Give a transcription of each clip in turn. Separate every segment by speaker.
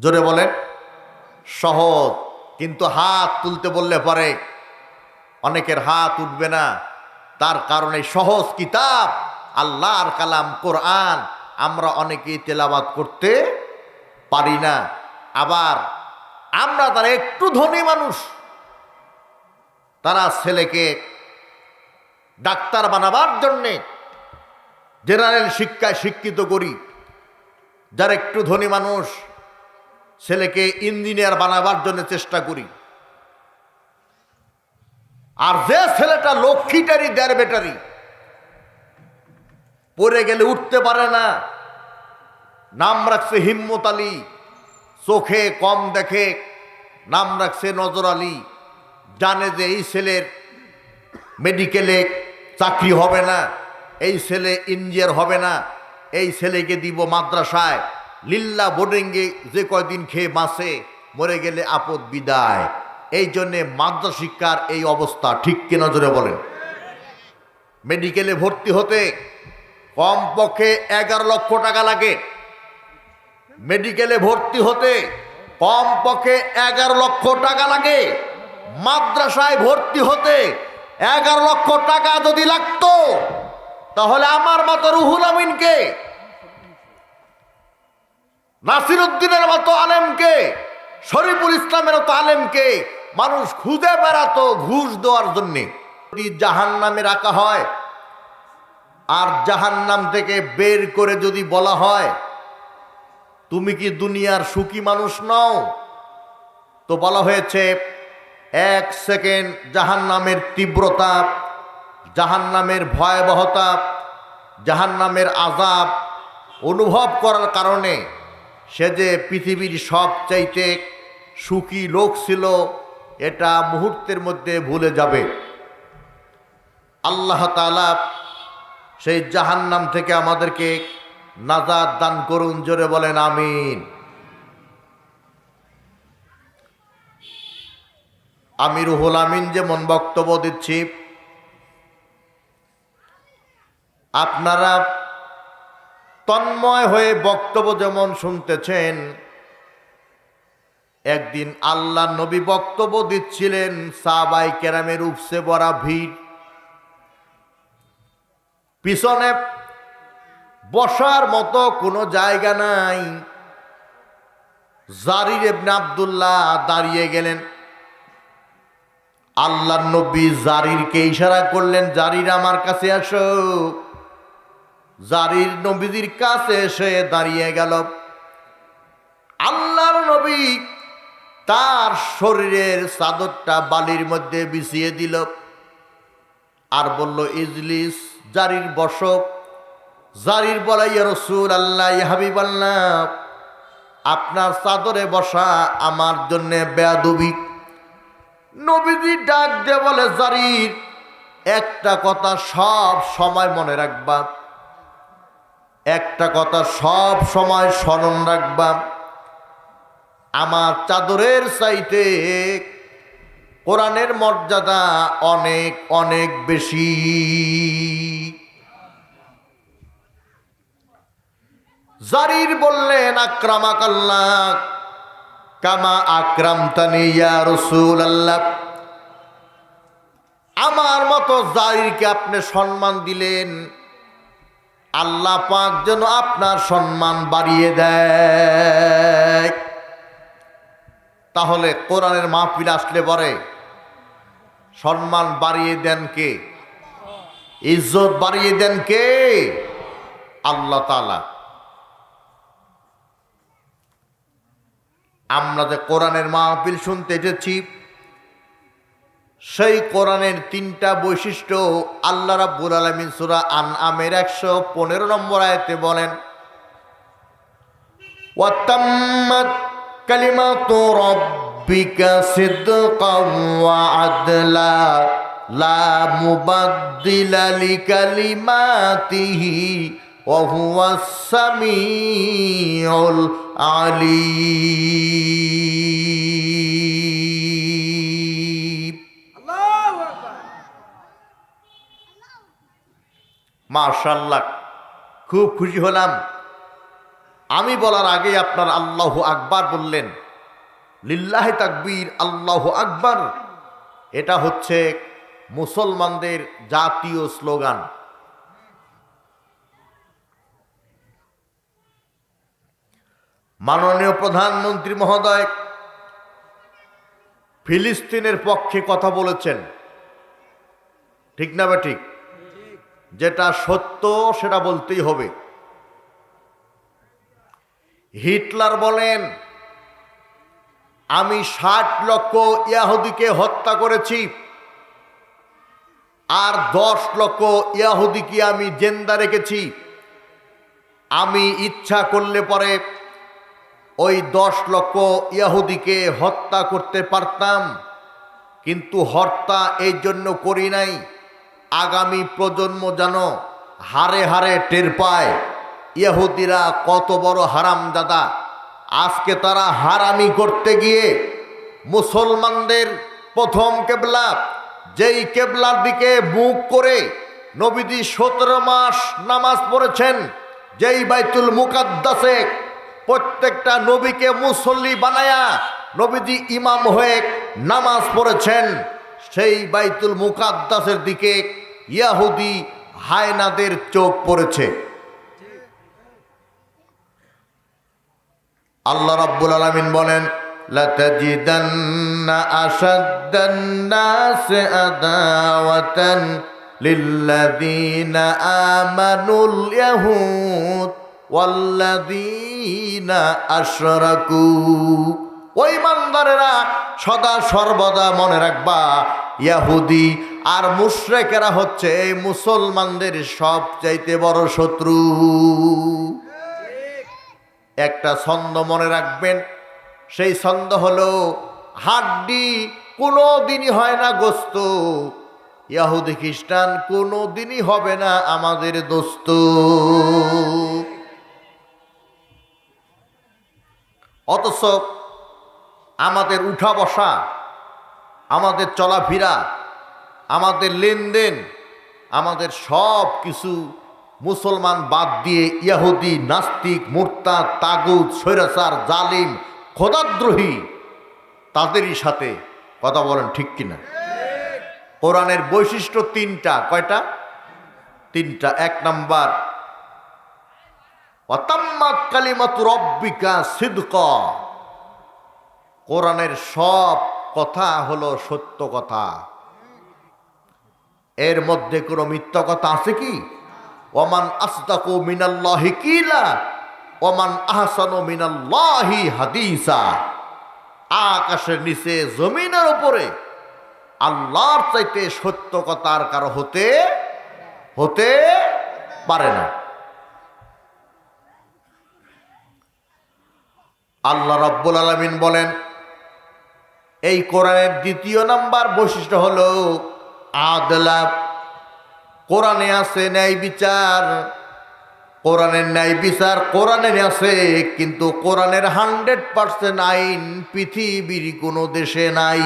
Speaker 1: জোরে বলেন। সহজ, কিন্তু হাত তুলতে বললে পরে অনেকের হাত উঠবে না। তার কারণে সহজ কিতাব আল্লাহর কালাম কোরআন আমরা অনেকেই তেলাওয়াত করতে পারি না। আবার আমরা তারা একটু ধনী মানুষ, তারা ছেলেকে ডাক্তার বানাবার জন্যে জেনারেল শিক্ষায় শিক্ষিত করি। যারা একটু ধনী মানুষ ছেলেকে ইঞ্জিনিয়ার বানাবার জন্য চেষ্টা করি। আর যে ছেলেটা লক্ষ্মীটারি দেড় বেটারি, পড়ে গেলে উঠতে পারে না, নাম রাখছে হিম্মত আলী, চোখে কম দেখে, নাম রাখছে নজর আলী, জানে যে এই ছেলের মেডিকেলে চাকরি হবে না, এই ছেলে ইঞ্জিনিয়ার হবে না, এই ছেলেকে দিব মাদ্রাসায় লিল্লা বোর্ডিংয়ে, যে কয়দিন খেয়ে বাঁচে, মরে গেলে আপদ বিদায়। এই জন্যে মাদ্রাসা শিক্ষার এই অবস্থা, ঠিক কি নজরে বলেন। মেডিকেলে ভর্তি হতে কমপক্ষে 11 লক্ষ টাকা লাগে। মেডিকেলে ভর্তি হতে কমপক্ষে 11 লক্ষ টাকা লাগে। মাদ্রাসায় ভর্তি হতে 11 লক্ষ টাকা যদি লাগতো, তাহলে আমার মতো রুহুল আমিনকে, নাসির উদ্দিনের মতো আলেমকে, শরীফুল ইসলামের মতো আলেমকে মানুষ খুঁজে বেড়াতো ঘুষ দেওয়ার জন্যে। যদি জাহান্নামে রাখা হয় আর জাহান্নাম থেকে বের করে যদি বলা হয় তুমি কি দুনিয়ার সুখী মানুষ নও, তো বলা হয়েছে 1 সেকেন্ড জাহান্নামের তীব্রতা, জাহান্নামের ভয়াবহতা, জাহান্নামের আযাব অনুভব করার কারণে সে যে পৃথিবীর সবচাইতে সুখী লোক ছিল এটা মুহূর্তের মধ্যে ভুলে যাবে। আল্লাহ তাআলা সেই জাহান্নাম থেকে আমাদেরকে নাজাত দান করুন, জোরে বলেন আমিন। আমি রুহুল আমিন যেমন বক্তব্য দিচ্ছি, আপনারা তন্ময় হয়ে বক্তব্য যেমন শুনতেছেন, একদিন আল্লাহ নবী বক্তব্য দিচ্ছিলেন, সাহাবায়ে কেরামের উপসে ভরা ভিড়, পিছনে বসার মতো কোনো জায়গা নাই। জারির ইবনে আব্দুল্লাহ দাঁড়িয়ে গেলেন। আল্লাহ নবী জারিরকে ইশারা করলেন, জারির আমার কাছে আসো। জারির নবীজির কাছে এসে দাঁড়িয়ে গেল। আল্লাহর নবী তার শরীরের চাদরটা বালির মধ্যে বিছিয়ে দিল আর বলল, ইজলিস, জারির বসো। জারির বলে, ইয়া রাসূলুল্লাহ, ইয়া হাবিবাল্লাহ, আপনার চাদরে বসা আমার জন্য বেয়াদবি। নবীজি ডাক দিয়ে বলে, জারির, একটা কথা সব সময় মনে রাখবা, একটা কথা সব সময় স্মরণ রাখবা, আমার চাদরের চাইতে কোরআনের মর্যাদা অনেক অনেক বেশি। জারির বললেন, আকরামাকাল্লাহ কামা আকরামতানি ইয়া রাসূলুল্লাহ, আমার মতো জারিরকে আপনি সম্মান দিলেন, আল্লাহ পাক যেন আপনার সম্মান বাড়িয়ে দেয়। তাহলে কোরআনের মাহফিল আসলে পরে সম্মান বাড়িয়ে দেন কে? ইজ্জত বাড়িয়ে দেন কে? আল্লাহ তাআলা। আমরা যে কোরআনের মাহফিল শুনতে এসেছি, সেই কোরআনের 3টা বৈশিষ্ট্য আল্লাহ রাব্বুল আলামিন সূরা আনআমের 115 নম্বর আয়াতে বলেন, ওয়া তাম্মাত কালিমাতু রাব্বিকা সিদকান ওয়া আদলা লা মুবাদদিলা লিকালিমাতিহি ওয়া হুয়াস সামিউল আলিম। মাশাআল্লাহ, খুব খুশি হলাম। আমি বলার আগে আপনার আল্লাহু আকবার বললেন। লিল্লাহি তাকবীর, আল্লাহু আকবার, এটা হচ্ছে মুসলমানদের জাতীয় স্লোগান। মাননীয় প্রধানমন্ত্রী মহোদয় ফিলিস্তিনের পক্ষে কথা বলেছেন, ঠিক না বা ঠিক? যেটা সত্য সেটা বলতেই হবে। হিটলার বলেন, আমি 60 লক্ষ ইয়াহুদিকে হত্যা করেছি, আর 10 লক্ষ ইয়াহুদিকে আমি জিন্দা রেখেছি। আমি ইচ্ছা করলে পরে ওই 10 লক্ষ ইয়াহুদিকে হত্যা করতে পারতাম, কিন্তু হত্যা এই জন্য করি নাই আগামী প্রজন্ম যেন হারে হারে টের পায় ইহুদিরা কত বড় হারামজাদা। আজকে তারা হারামি করতে গিয়ে মুসলমানদের প্রথম কেবলা, যেই কেবলার দিকে মুখ করে নবীজি 17 মাস নামাজ পড়েছেন, যেই বাইতুল মুকাদ্দাসে প্রত্যেকটা নবীকে মুসল্লি বানায়া নবীজি ইমাম হয়ে নামাজ পড়েছেন, সেই বাইতুল মুকাদ্দাসের দিকে ইয়াহুদি হায়নাদের চোখ পড়েছে। আল্লাহ রাব্বুল আলামিন বলেন, লাতাজিদান্না আশাদ্দান নাস আদাওয়াতান লিল্লাযীনা আমানুল ইয়াহুদ ওয়াল্লাযীনা আশরাকু। ওই ইমানদারেরা সদা সর্বদা মনে রাখবা, ইহুদি আর মুশরিকেরা হচ্ছে এই মুসলমানদের সবচাইতে বড় শত্রু। একটা ছন্দ মনে রাখবেন, সেই ছন্দ হলো, হাড্ডি কোনো দিনই হয় না গোস্ত, ইহুদি খ্রিস্টান কোনো দিনই হবে না আমাদের দোস্ত। অথচ আমাদের উঠা বসা, আমাদের চলাফেরা, আমাদের লেনদেন, আমাদের সব কিছু মুসলমান বাদ দিয়ে ইহুদি, নাস্তিক, মুরতাদ, তাগুত, স্বৈরাচার, জালিম, খোদাদ্রোহী তাদেরই সাথে কথা বলেন, ঠিক কিনা? কোরআনের বৈশিষ্ট্য 3টা। কয়টা? 3টা। 1 নাম্বার, ওয়াতাম্মাত কালিমাতু রাব্বিকা সিদকা। কোরআনের সব কথা হলো সত্য কথা, এর মধ্যে কোনো মিথ্যা কথা আছে কি? ওমান আসদাকু মিনাল্লাহি কিলা ওমান আহসানু মিনাল্লাহি হাদিসা। আকাশের নিচে জমিনের উপরে আল্লাহর চাইতে সত্য কথা আর কারো হতে পারে না। আল্লাহ রাব্বুল আলামিন বলেন, এই কোরআনের 2 নাম্বার বৈশিষ্ট্য হলো আদলা। কোরআনে আছে ন্যায় বিচার, কোরআনের ন্যায় বিচার কোরআনে আছে, কিন্তু কোরআনের 100% আইন পৃথিবীর কোনো দেশে নাই।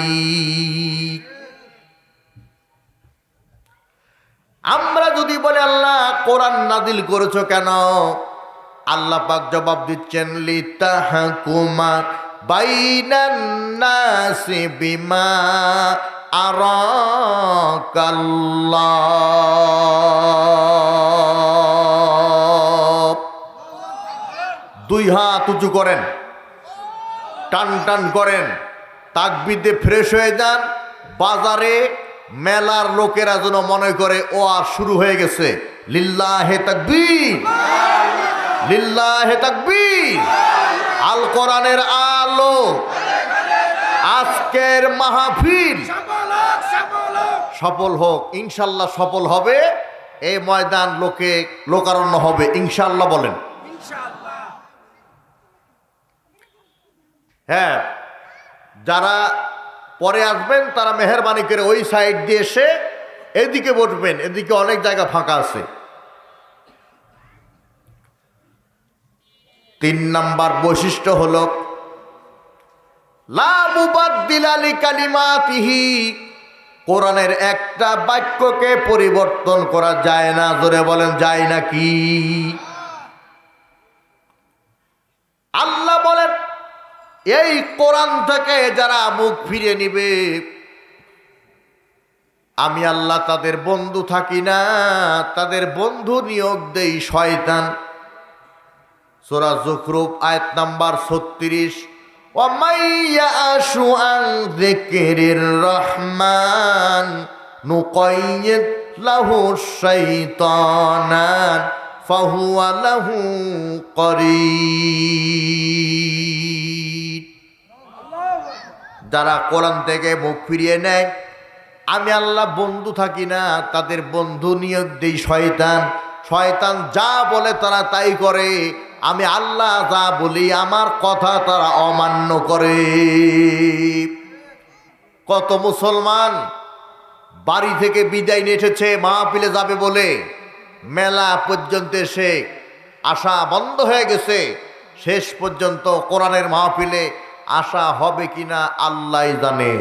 Speaker 1: আমরা যদি বলে আল্লাহ কোরআন নাজিল করেছো কেন, আল্লাহ পাক জবাব দিচ্ছেন, লিতাহকুমা বাইনান নাসি বিমা আরাকাল্লাহ। 2 হাত উঁচু করেন, টান টান করেন, তাকবীর দিয়ে ফ্রেশ হয়ে যান। বাজারে মেলার লোকেরা যেন মনে করে ও আর শুরু হয়ে গেছে। লিল্লাহে তাকবীর, লিল্লাহে তাকবীর। আল কোরআনের আলো, আজকের মাহফিল সফল হোক, ইনশাল্লাহ সফল হবে। এই ময়দান লোকারণ্য হবে ইনশাল্লাহ। বলেন হ্যাঁ। যারা পরে আসবেন তারা মেহেরবানি করে ওই সাইড দিয়ে এসে এদিকে বসবেন, এদিকে অনেক জায়গা ফাঁকা আছে। 3 নাম্বার বৈশিষ্ট্য হলো লা মুবাদদিলা লিকালিমাতিহি। কোরআনের একটা বাক্যকে পরিবর্তন করা যায় না। জোরে বলেন, যায় নাকি? আল্লাহ বলেন, এই কোরআন থেকে যারা মুখ ফিরে নিবে আমি আল্লাহ তাদের বন্ধু থাকি না, তাদের বন্ধু নিয়োগ দেই শয়তান। সূরা যুখরুফ আয়াত নাম্বার 36। ওয়ামাইয়াশু আন যিকরির রহমান নুকাইয়িদ লাহু শাইতানান ফাহুয়া লাহু করিন। যারা কোরআন থেকে মুখ ফিরিয়ে নেয় আমি আল্লাহ বন্ধু থাকি না, তাদের বন্ধু নিয়োগ দেই শয়তান। শয়তান যা বলে তারা তাই করে, আমি আল্লাহ যা বলি আমার কথা তারা অমান্য করে। কত মুসলমান বাড়ি থেকে বিদায় নিয়ে এসেছে মাহফিলে যাবে বলে, মেলা পর্যন্ত এসে আসা বন্ধ হয়ে গেছে। শেষ পর্যন্ত কোরআনের মাহফিলে আসা হবে কিনা আল্লাহই জানে।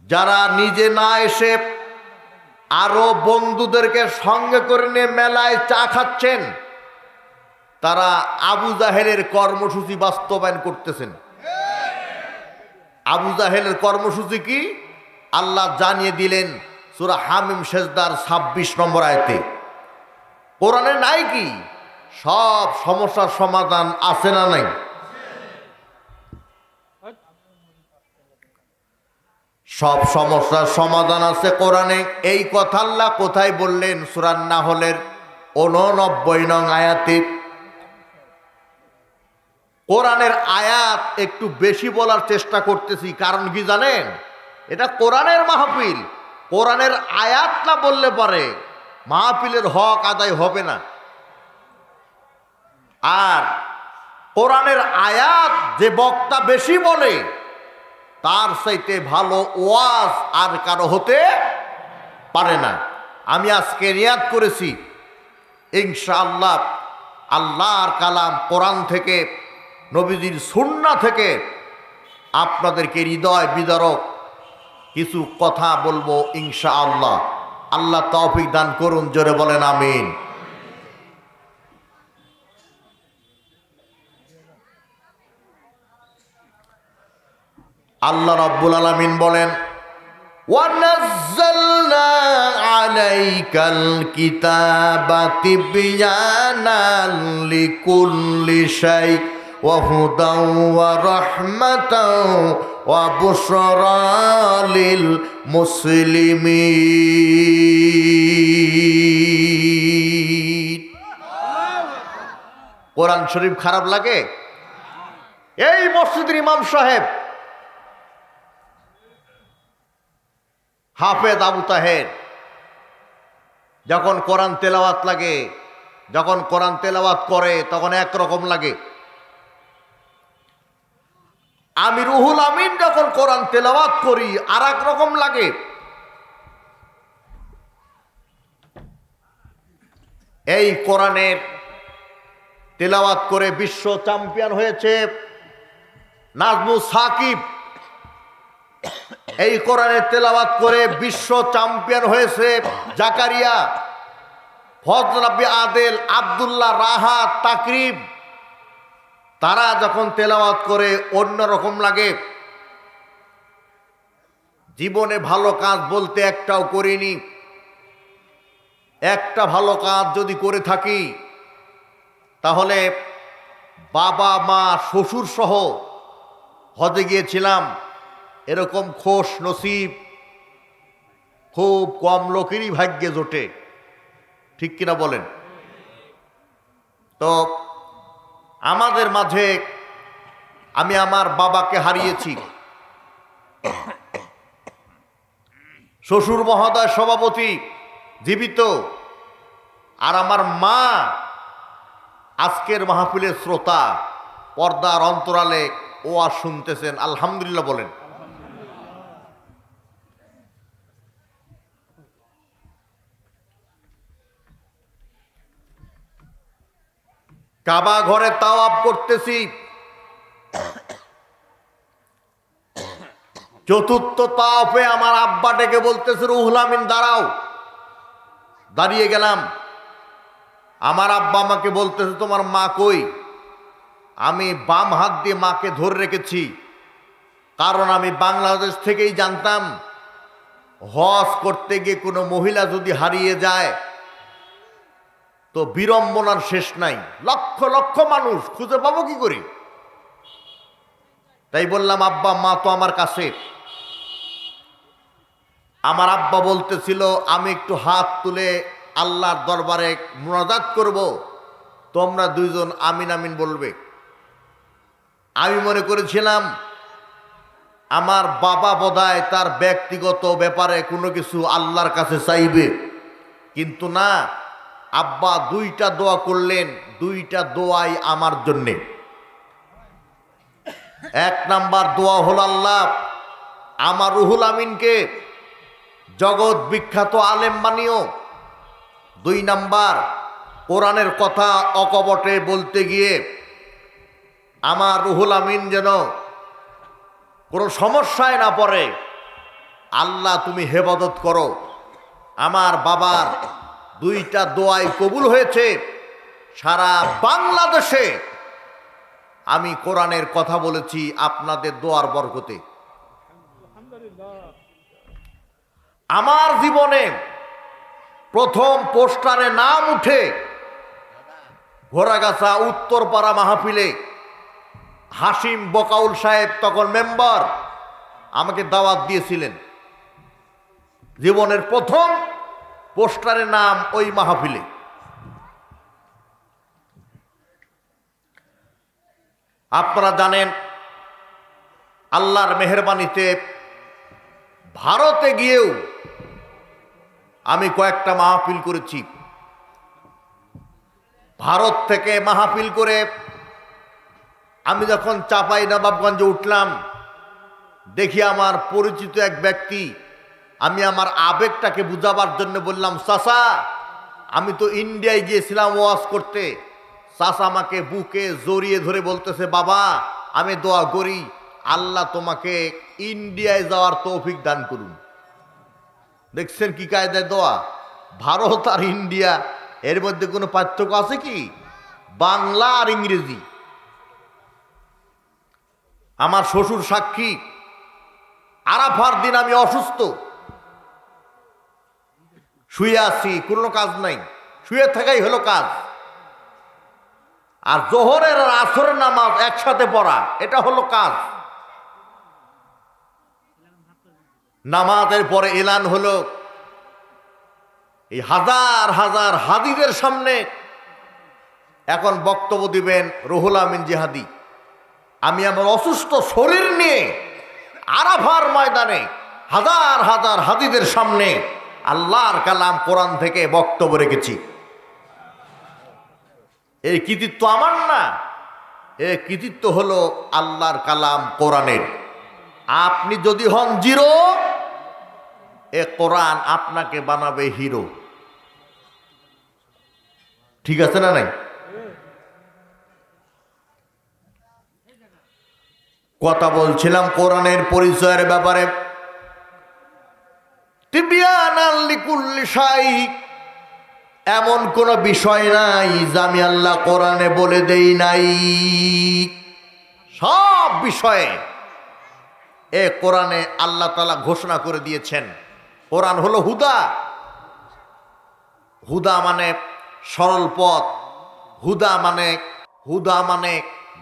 Speaker 1: যারা নিজে না এসে আরো বন্ধুদেরকে সঙ্গে করে নিয়ে মেলায় চা খাচ্ছেন, তারা আবু জাহেলের কর্মসূচি বাস্তবায়ন করতেছেন। আবু জাহেলের কর্মসূচি কি আল্লাহ জানিয়ে দিলেন সূরা হামিম সেজদার 26 নম্বর আয়াতে। কোরআনে নাই কি সব সমস্যার সমাধান আছে না নাই? সব সমস্যার সমাধান আছে কোরআনে। এই কথা আল্লাহ কোথায় বললেন? সূরা নাহলের 89 নং আয়াতে। কোরআনের আয়াত একটু বেশি বলার চেষ্টা করতেছি, কারণ কি জানেন? এটা কোরআনের মাহফিল। কোরআনের আয়াত না বললে পারে মাহফিলের হক আদায় হবে না। আর কোরআনের আয়াত যে বক্তা বেশি বলে তার চাইতে ভালো ওয়াজ আর কারো হতে পারে না। আমি আজকে নিয়াত করেছি ইনশাআল্লাহ আল্লাহর কালাম কোরআন থেকে, নবীজির সুন্নাহ থেকে আপনাদেরকে হৃদয় বিদারক কিছু কথা বলবো ইনশাআল্লাহ। আল্লাহ তৌফিক দান করুন, জোরে বলেন আমিন। আল্লাহ রাব্বুল আলামিন বলেন, ওয়ানাজ্জালনা আলাইকাল কিতাবা তিবয়ানান লিকুল্লি শাই ওয়া হুদাও ওয়া রাহমাতাও ওয়া বুশরা লিল মুসলিমিন। কোরআন শরীফ খারাপ লাগে? এই মসজিদের ইমাম সাহেব হাফেজ আবু তাহের যখন কোরআন তেলাওয়াত লাগে, যখন কোরআন তেলাওয়াত করে তখন একরকম লাগে। আমি রুহুল আমিন যখন কোরআন তেলাওয়াত করি আর এক রকম লাগে। এই কোরআনের তেলাওয়াত করে বিশ্ব চ্যাম্পিয়ন হয়েছে নাজমুস সাকিব। এই কোরআনের তেলাওয়াত করে বিশ্ব চ্যাম্পিয়ন হয়েছে জাকারিয়া, ফজল রাব্বি আদেল, আব্দুল্লাহ, রাহাত, তাকরিব। তারা যখন তেলাওয়াত করে অন্যরকম লাগে। জীবনে ভালো কাজ বলতে একটাও করিনি। একটা ভালো কাজ যদি করে থাকি তাহলে বাবা মা শ্বশুর সহ হজে গিয়েছিলাম। এরকম খোশ নসিব খুব কম লোকেরই ভাগ্যে জোটে, ঠিক কিনা বলেন? তো আমাদের মাঝে আমি আমার বাবাকে হারিয়েছি। শ্বশুর মহোদয় সভাপতি জীবিত, আর আমার মা আজকের মাহফিলের শ্রোতা, পর্দার অন্তরালে ওয়াজ শুনতেছেন। আলহামদুলিল্লাহ বলেন। কাবা ঘরে তাওয়াফ করতেছি, চতুর্থ তাওয়াফে আমার আব্বা ডেকে বলতেছে রুহুল আমিন দাঁড়াও। দাঁড়িয়ে গেলাম। আমার আব্বা আমাকে বলতেছে তোমার মা কই? আমি বাম হাত দিয়ে মাকে ধরে রেখেছি, কারণ আমি বাংলাদেশ থেকেই জানতাম হজ করতে গিয়ে কোনো মহিলা যদি হারিয়ে যায় তো বিড়ম্বনার শেষ নাই, লক্ষ লক্ষ মানুষ খুঁজে পাবো কি করি। তাই বললাম আব্বা মা তো আমার কাছে। আমার আব্বা বলতেছিল আমি একটু হাত তুলে আল্লাহর দরবারে মুনাজাত করব, তোমরা দুইজন আমিন আমিন বলবে। আমি মনে করেছিলাম আমার বাবা বোধহয় তার ব্যক্তিগত ব্যাপারে কোনো কিছু আল্লাহর কাছে চাইবে, কিন্তু না, আব্বা দুইটা দোয়া করলেন, দুইটা দোয়াই আমার জন্যে। এক নাম্বার দোয়া হল আল্লাহ আমার রুহুল আমিনকে জগৎ বিখ্যাত আলেম বানিও। দুই নাম্বার, কোরআনের কথা অকপটে বলতে গিয়ে আমার রুহুল আমিন যেন কোনো সমস্যায় না পড়ে। আল্লাহ তুমি হেফাজত করো। আমার বাবার দুইটা দোয়াই কবুল হয়েছে। সারা বাংলাদেশে আমি কোরআনের কথা বলেছি আপনাদের দোয়ার বরকতে। আমার জীবনে প্রথম পোস্টারে নাম উঠে ঘোড়াগাছা উত্তরপাড়া মাহফিলে হাসিম বকাউল সাহেব, তখন মেম্বার, আমাকে দাওয়াত দিয়েছিলেন। জীবনের প্রথম পোস্টারে নাম ওই মাহফিলে। আপনারা জানেন আল্লাহর মেহেরবানিতে ভারতে গিয়েও আমি কয়েকটা মাহফিল করেছি। ভারত থেকে মাহফিল করে আমি যখন চাঁপাইনবাবগঞ্জে উঠলাম, দেখি আমার পরিচিত এক ব্যক্তি। আমি আমার আবেগটাকে বুঝাবার জন্য বললাম, চাচা আমি তো ইন্ডিয়ায় গিয়েছিলাম ওয়াজ করতে। চাচা আমাকে বুকে জড়িয়ে ধরে বলতেছে, বাবা আমি দোয়া করি আল্লাহ তোমাকে ইন্ডিয়ায় যাওয়ার তৌফিক দান করুন। দেখছেন কি কায়দায় দোয়া! ভারত আর ইন্ডিয়া এর মধ্যে কোনো পার্থক্য আছে কি? বাংলা আর ইংরেজি। আমার শ্বশুর সাক্ষী, আরাফার দিন আমি অসুস্থ, শুয়ে আছি, কোনো কাজ নাই, শুয়ে থাকাই হলো কাজ। আর জোহরের আর আসরের নামাজ একসাথে পড়া, এটা হলো কাজ। নামাজের পরে এলান হলো, এই হাজার হাজার হাদিদের সামনে এখন বক্তব্য দিবেন রুহুল আমিন জিহাদি। আমি আমার অসুস্থ শরীর নিয়ে আরাফার ময়দানে হাজার হাজার হাদিদের সামনে আল্লাহর কালাম কোরআন থেকে বক্তব্য রেখেছি। এই কৃতিত্ব আমার না, এই কৃতিত্ব হলো আল্লাহর কালাম কোরআনের। আপনি যদি হন জিরো, এ কোরআন আপনাকে বানাবে হিরো। ঠিক আছে না নাই? কথা বলছিলাম কোরআনের পরিচয়ের ব্যাপারে। তিবিয়ানাল লিকুল্লি শাই, এমন কোন বিষয় নাই যা আমি আল্লাহ কোরআনে বলে দেই নাই। সব বিষয়ে এ কোরআনে আল্লাহ তাআলা ঘোষণা করে দিয়েছেন। কোরআন হলো হুদা। হুদা মানে সরল পথ, হুদা মানে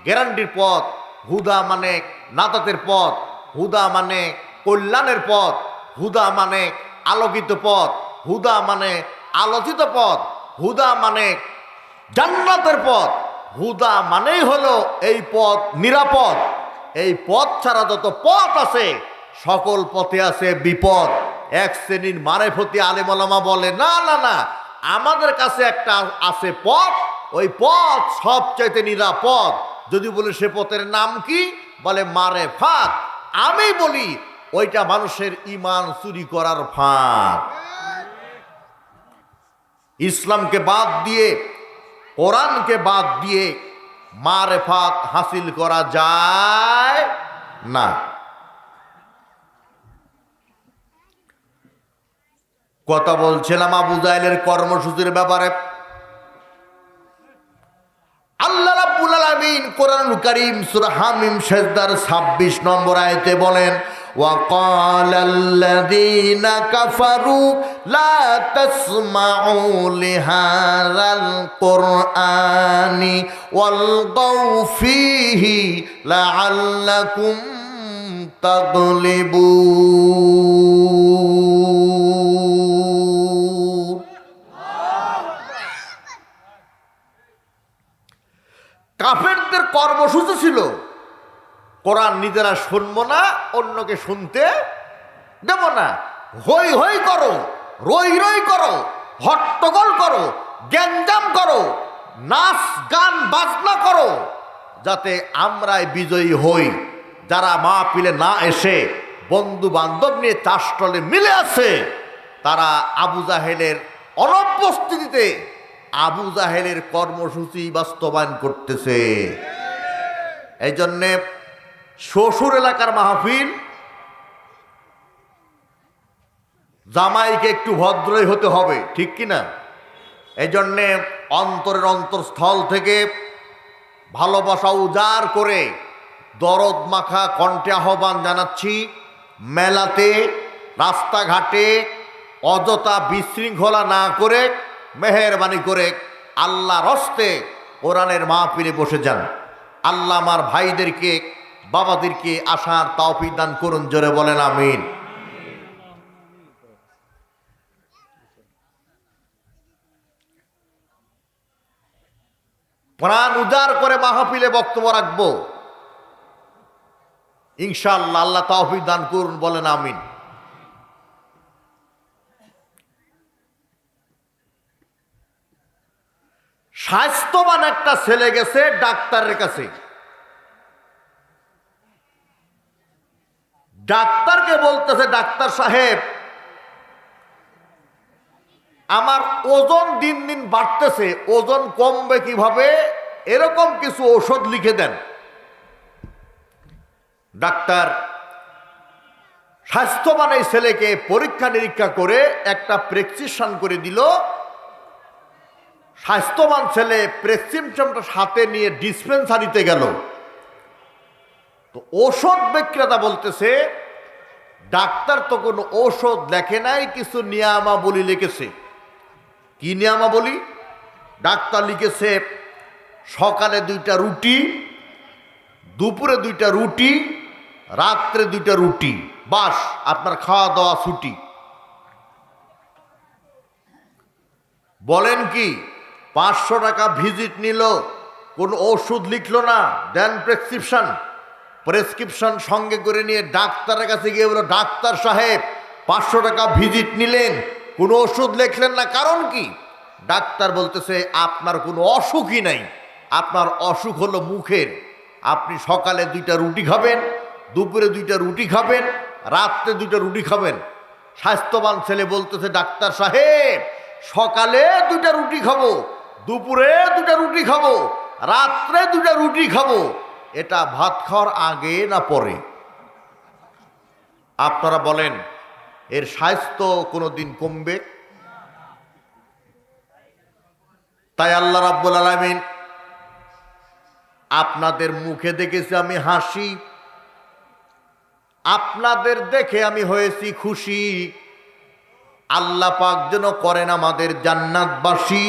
Speaker 1: গ্যারান্টির পথ, হুদা মানে নাজাতের পথ, হুদা মানে কল্যাণের পথ, হুদা মানে আলোকিত পথ, হুদা মানে আলোচিত পথ, হুদা মানে জান্নাতের পথ। হুদা মানেই হলো এই পথ নিরাপদ। এই পথ ছাড়া যত পথ আছে সকল পথে আছে বিপদ। এক শ্রেণীর মারেফতি আলেম ওলামা বলে, না না না, আমাদের কাছে একটা আছে পথ, ওই পথ সবচাইতে নিরাপদ। যদি বলি সে পথের নাম কি, বলে মারেফাত। আমি বলি ওইটা মানুষের ঈমান চুরি করার ফাঁদ। ইসলামকে বাদ দিয়ে, কোরআনকে বাদ দিয়ে মারেফাত হাসিল করা যায় না। কথা বলছিলাম আবু জাহেলের কর্মসূচির ব্যাপারে। আল্লাহ রাব্বুল আলামিন কোরআনুল কারীম সূরা হামিম সিজদার 26 নম্বর আয়াতে বলেন, وقال الذين كفروا لا تسمعوا لهذا القرآن والغوا فيه لعلكم تغلبون। কাফেরদের কর্মসূচি ছিল কোরআন নিজেরা শুনবো না, অন্যকে শুনতে দেব না। হই হই করো, রই রই করো, হট্টগোল করো, গ্যাঞ্জাম করো, নাচ গান বাজনা করো, যাতে আমরাই বিজয়ী হই। যারা মাহফিলে না এসে বন্ধু বান্ধব নিয়ে চাষটলে মিলে আছে, তারা আবু জাহেলের অনুপস্থিতিতে আবু জাহেলের কর্মসূচি বাস্তবায়ন করতেছে। এই জন্যে শ্বশুর এলাকার মাহফিল, জামাইকে একটু ভদ্রই হতে হবে, ঠিক কিনা? এই জন্যে অন্তরের অন্তরস্থল থেকে ভালোবাসা উজাড় করে দরদ মাখা কণ্ঠে আহ্বান জানাচ্ছি, মেলাতে রাস্তাঘাটে অযথা বিশৃঙ্খলা না করে মেহেরবানি করে আল্লাহর হস্তে কোরআনের মাহফিলে বসে যান। আল্লাহ আমার ভাইদেরকে, বাবাদেরকে আসার তৌফিক দান করুন, জোরে বলেন আমিন। প্রাণ উজাড় করে মাহফিলে বক্তব্য রাখবো ইনশাআল্লাহ। আল্লাহ তৌফিক দান করুন, বলেন আমিন। স্বাস্থ্যবান একটা ছেলে গেছে ডাক্তারের কাছে। ডাক্তারকে বলতেছে, ডাক্তার সাহেব, আমার ওজন দিন দিন বাড়তেছে, ওজন কমবে কিভাবে, এরকম কিছু ঔষধ লিখে দেন। ডাক্তার স্বাস্থ্যবান এই ছেলেকে পরীক্ষা নিরীক্ষা করে একটা প্রেসক্রিপশন করে দিল। স্বাস্থ্যবান ছেলে প্রেসক্রিপশনটা সাথে নিয়ে ডিসপেন্সারিতে গেল। তো ঔষধ বিক্রেতা বলতেছে, ডাক্তার তো কোনো ঔষধ লেখে নাই, কিছু নিয়মাবলী লিখেছে। কি নিয়মাবলী? ডাক্তার লিখেছে সকালে 2টা রুটি, দুপুরে 2টা রুটি, রাত্রে 2টা রুটি, বাস আপনার খাওয়া দাওয়া ছুটি। বলেন কি, 500 টাকা ভিজিট নিল, কোন ওষুধ লিখলো না, দেন প্রেসক্রিপশন সঙ্গে করে নিয়ে ডাক্তারের কাছে গিয়ে বলো, ডাক্তার সাহেব 500 টাকা ভিজিট নিলেন, কোনো ওষুধ লিখলেন না, কারণ কি? ডাক্তার বলতেছে, আপনার কোনো অসুখই নাই, আপনার অসুখ হলো মুখের। আপনি সকালে 2টা রুটি খাবেন, দুপুরে 2টা রুটি খাবেন, রাত্রে 2টা রুটি খাবেন। স্বাস্থ্যবান ছেলে বলতেছে, ডাক্তার সাহেব সকালে 2টা রুটি খাবো, দুপুরে 2টা রুটি খাবো, রাত্রে 2টা রুটি খাবো। এটা ভাত খাওয়ার আগে না পরে? আপনারা বলেন, এর স্বাস্থ্য কোনোদিন কমবে? তাই আল্লাহ রাব্বুল আলামিন, আপনাদের মুখে দেখেছি আমি হাসি, আপনাদের দেখে আমি হয়েছি খুশি। আল্লাহ পাক যেন করেন আমাদের জান্নাতবাসী।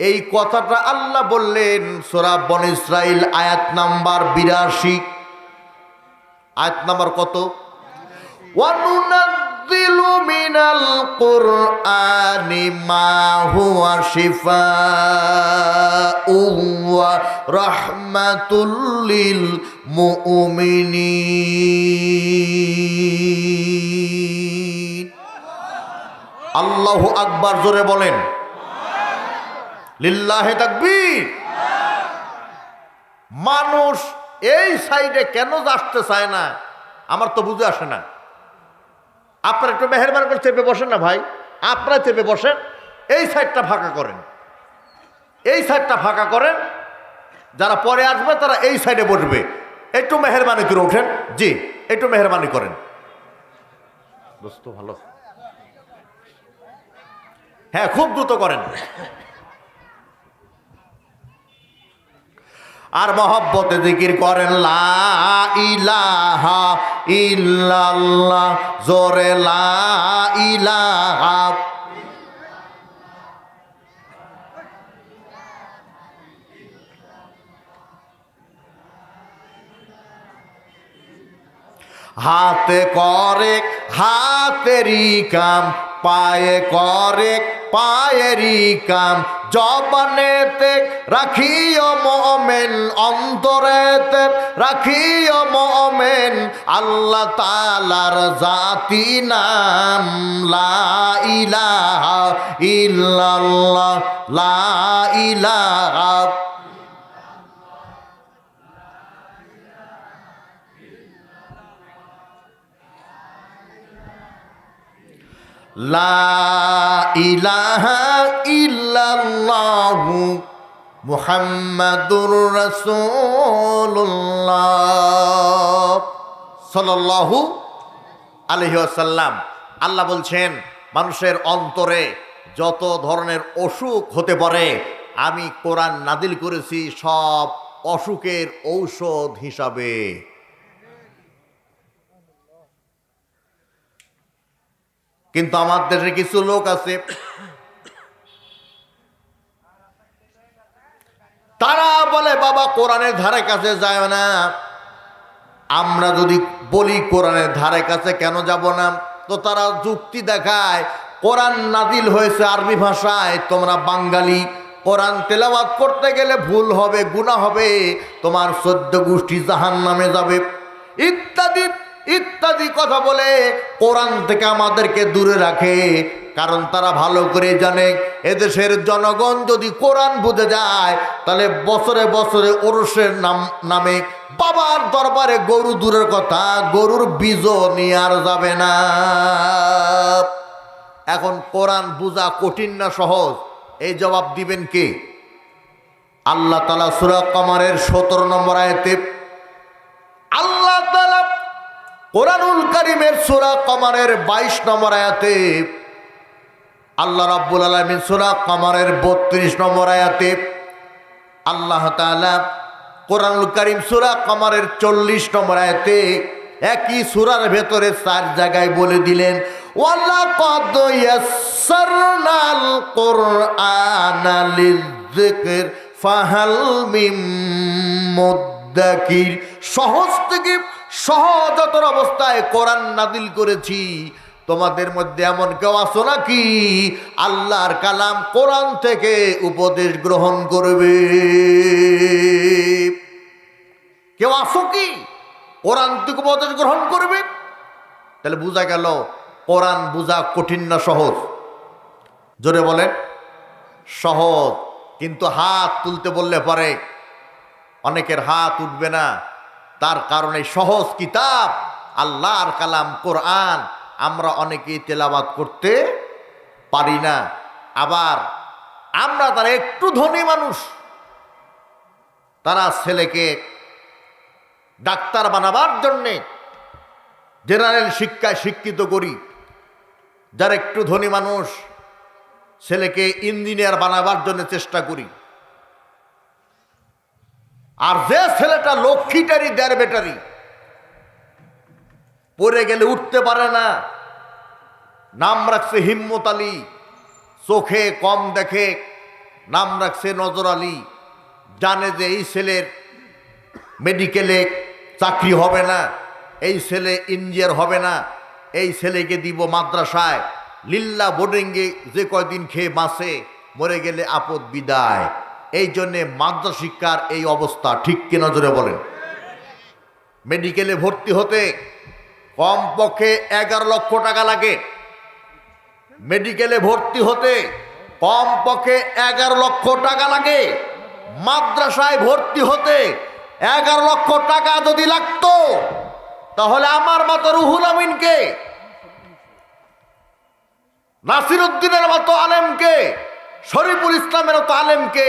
Speaker 1: এই কথাটা আল্লাহ বললেন সূরা বনী ইসরাইল আয়াত নাম্বার 82। আয়াত নাম্বার কত? ওয়ানুনাজ্জিলু মিনাল কুরআনি মা হুয়া শিফাউন ওয়া রাহমাতুল লিল মুমিনিন। আল্লাহু আকবার, জোরে বলেন লিল্লাহি তাকবীর। মানুষ এই সাইডে কেন আসতে চায় না, আমার তো বুঝে আসে না। আপনারা একটু মেহেরবানি করে চেপে বসেন না ভাই, আপনারা চেপে বসেন, এই সাইডটা ফাঁকা করেন, এই সাইডটা ফাঁকা করেন। যারা পরে আসবে তারা এই সাইডে বসবে। একটু মেহেরবানি করে ওঠেন, জি একটু মেহেরবানি করেন। দোস্ত ভালো, হ্যাঁ খুব দ্রুত করেন। আর মহব্বতে জিকির করেন লা ইলাহা ইল্লাল্লাহ, জোরে লা ইলাহা। হাতে করে হাতেরই কাম, পায়ে করে পায়েরই কাম, জবানেতে রাখিও মুমিন, অন্তরেতে রাখিও মুমিন আল্লাহ তাআলার জাতি নাম লা ইলাহা ইল্লাল্লাহ, লা ইলাহা। লা ইলাহা ইল্লাল্লাহু মুহাম্মাদুর রাসূলুল্লাহ সাল্লাল্লাহু আলাইহি ওয়াসাল্লাম। আল্লাহ বলছেন মানুষের অন্তরে যত ধরনের অসুখ হতে পারে আমি কোরআন নাজিল করেছি সব অসুখের ঔষধ হিসাবে। কিন্তু আমার দেশে কিছু লোক আছে তারা বলে বাবা কোরআনের ধারে কাছে যায় না। আমরা যদি বলি কোরআনের ধারে কাছে কেন যাব না, তো তারা যুক্তি দেখায় কোরআন নাজিল হয়েছে আরবি ভাষায়, তোমরা বাঙালি, কোরআন তেলাওয়াত করতে গেলে ভুল হবে, গুনাহ হবে, তোমার 14 গোষ্ঠী জাহান্নামে যাবে, ইত্যাদি ইত্যাদি কথা বলে কোরআন থেকে আমাদেরকে দূরে রাখে। কারণ তারা ভালো করে জানে এদেশের জনগণ যদি কোরআন বুঝে যায় তাহলে বছরে বছরে ওরসের নামে বাবার দরবারে গরু দূরের কথা, গরুর বীজও নিয়ে আর যাবে না। এখন কোরআন বুঝা কঠিন না সহজ, এই জবাব দিবেন কে? আল্লাহ তাআলা সূরা কমারের 17 নম্বর আয়াতে আল্লাহ তাআলা কোরআনুল কারীমের সূরা কমারের 22 নম্বর আয়াতে আল্লাহ রাব্বুল আলামিন সূরা কমারের 32 নম্বর আয়াতে আল্লাহ তাআলা কোরআনুল কারীম সূরা কমারের 40 নম্বর আয়াতে একই সূরার ভেতরে 4 জায়গায় বলে দিলেন ওয়ালাকাদ ইয়াসসারনাল কুরআনা লিযিকর ফাহাল মিন মুদ্দাকির। সহজ থেকে সহজতর অবস্থায় কোরআন নাজিল করেছি, তোমাদের মধ্যে এমন কেউ আছো নাকি আল্লাহর কালাম কোরআন থেকে উপদেশ গ্রহণ করবে? কেউ আছো কি কোরআন থেকে উপদেশ গ্রহণ করবে? তাহলে বোঝা গেল কোরআন বোঝা কঠিন না সহজ? জোরে বলেন সহজ। কিন্তু হাত তুলতে বললে পরে অনেকের হাত উঠবে না, তার কারণে সহজ কিতাব আল্লাহর কালাম কোরআন আমরা অনেকেই তেলাওয়াত করতে পারি না। আবার আমরা তারা একটু ধনী মানুষ, তারা ছেলেকে ডাক্তার বানাবার জন্যে জেনারেল শিক্ষায় শিক্ষিত করি। যারা একটু ধনী মানুষ ছেলেকে ইঞ্জিনিয়ার বানাবার জন্য চেষ্টা করি। আর যে ছেলেটা লক্ষ্মীটারি দেড় বেটারি পড়ে গেলে উঠতে পারে না, নাম রাখছে হিম্মত আলী, চোখে কম দেখে, নাম রাখছে নজর আলী, জানে যে এই ছেলের মেডিকেলে চাকরি হবে না, এই ছেলে ইঞ্জিনিয়ার হবে না, এই ছেলেকে দিব মাদ্রাসায় লিল্লা বোর্ডিংয়ে, যে কয়দিন খেয়ে বাঁচে, মরে গেলে আপদ বিদায়। এই জন্যে মাদ্রাসা শিক্ষার এই অবস্থা, ঠিক কি নজরে বলেন? মেডিকেলে ভর্তি হতে কমপক্ষে 11 লক্ষ টাকা লাগে। মেডিকেলে ভর্তি হতে কমপক্ষে 11 লক্ষ টাকা লাগে। মাদ্রাসায় ভর্তি হতে 11 লক্ষ টাকা যদি লাগতো তাহলে আমার মতো রুহুল আমিনকে, নাসির উদ্দিনের মতো আলেমকে, শরীফুল ইসলামের মতো আলেমকে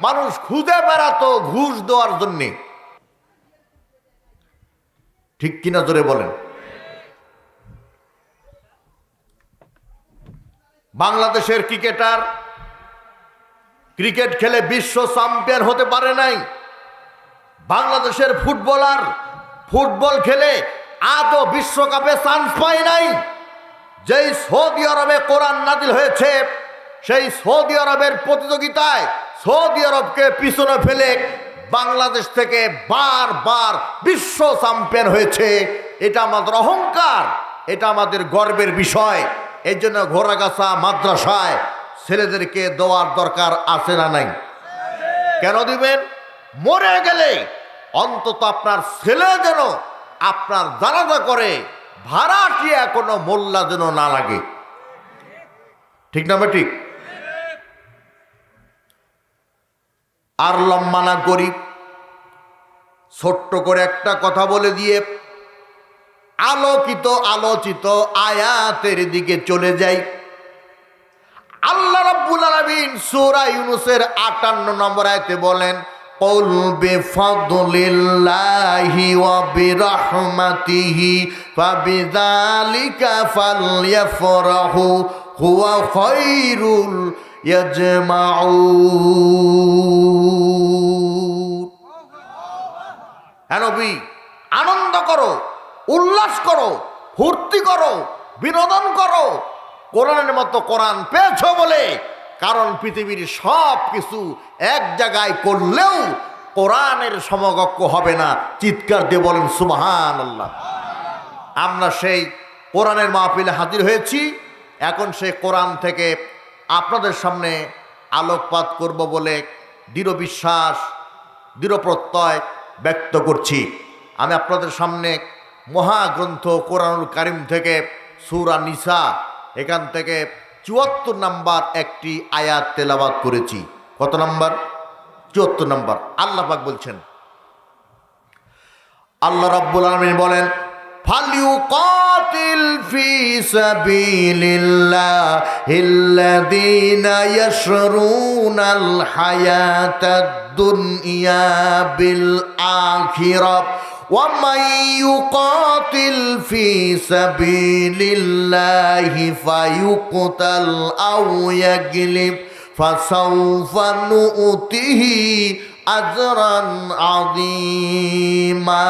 Speaker 1: মানুষ খুঁজে বেড়াতো ঘুষ দেওয়ার জন্যে। ঠিক কিনা জোরে বলেন? বাংলাদেশের ক্রিকেটার ক্রিকেট খেলে বিশ্ব চ্যাম্পিয়ন হতে পারে নাই, বাংলাদেশের ফুটবলার ফুটবল খেলে আজও বিশ্বকাপে চান্স পায় নাই। যেই সৌদি আরবে কোরআন নাজিল হয়েছে, সেই সৌদি আরবের প্রতিযোগিতায় সৌদি আরবকে পিছনে ফেলে বাংলাদেশ থেকে বারবার বিশ্ব চ্যাম্পিয়ন হয়েছে। এটা আমাদের অহংকার, এটা আমাদের গর্বের বিষয়। এই জন্য ঘোড়াগাছা মাদ্রাসায় ছেলেদেরকে দেওয়ার দরকার আছে না নাই? কেন দিবেন? মরে গেলে অন্তত আপনার ছেলে যেন আপনার জানাজা করে, ভাড়াটিয়া কোনো মোল্লা যেন না লাগে। ঠিক না ঠিক? আর লম্বা না করি, ছোট্ট করে একটা কথা বলে দিয়ে আলোচিত আয়াতের দিকে চলে যাই। আল্লাহ রাব্বুল আলামিন সূরা ইউনূসের 58 নম্বর আয়াতে বলেন, কুল বিফাদলিল্লাহি ওয়া বিরহমাতিহি ফাবিযালিকা ফালইফরাহু হুয়া খায়রুল ইয়াজমাউন। হে নবী, আনন্দ করো, উল্লাস করো, ফুর্তি করো, বিনোদন করো কোরআনের মতো কোরআন পেয়েছো বলে। কারণ পৃথিবীর সব কিছু এক জায়গায় করলেও কোরআনের সমকক্ষ হবে না। চিৎকার দিয়ে বলেন সুবহানাল্লাহ। আমরা সেই কোরআনের মাহফিলে হাজির হয়েছি। এখন সেই কোরআন থেকে আপনাদের সামনে আলোকপাত করব বলে দৃঢ় বিশ্বাস, দৃঢ় প্রত্যয় ব্যক্ত করছি। আমি আপনাদের সামনে মহাগ্রন্থ কোরআনুল কারীম থেকে সূরা নিসা, এখান থেকে ৭৪ নম্বর একটি আয়াত তেলাওয়াত করেছি। কত নম্বর? ৭৪ নম্বর। আল্লাহ পাক বলছেন, আল্লাহ রাব্বুল আলামিন বলেন, ফালিউকাতিল ফি সাবিলিল্লাহিল্লাযীনা ইয়াশরুনাল হায়াতাদ দুনিয়া বিল আখিরাহ ওয়া মান ইউকাতিল ফি সাবিলিল্লাহি ফায়ুকতাল আও ইয়াগলিব ফাসাউফা নু'তিহি আজরান আযীমা।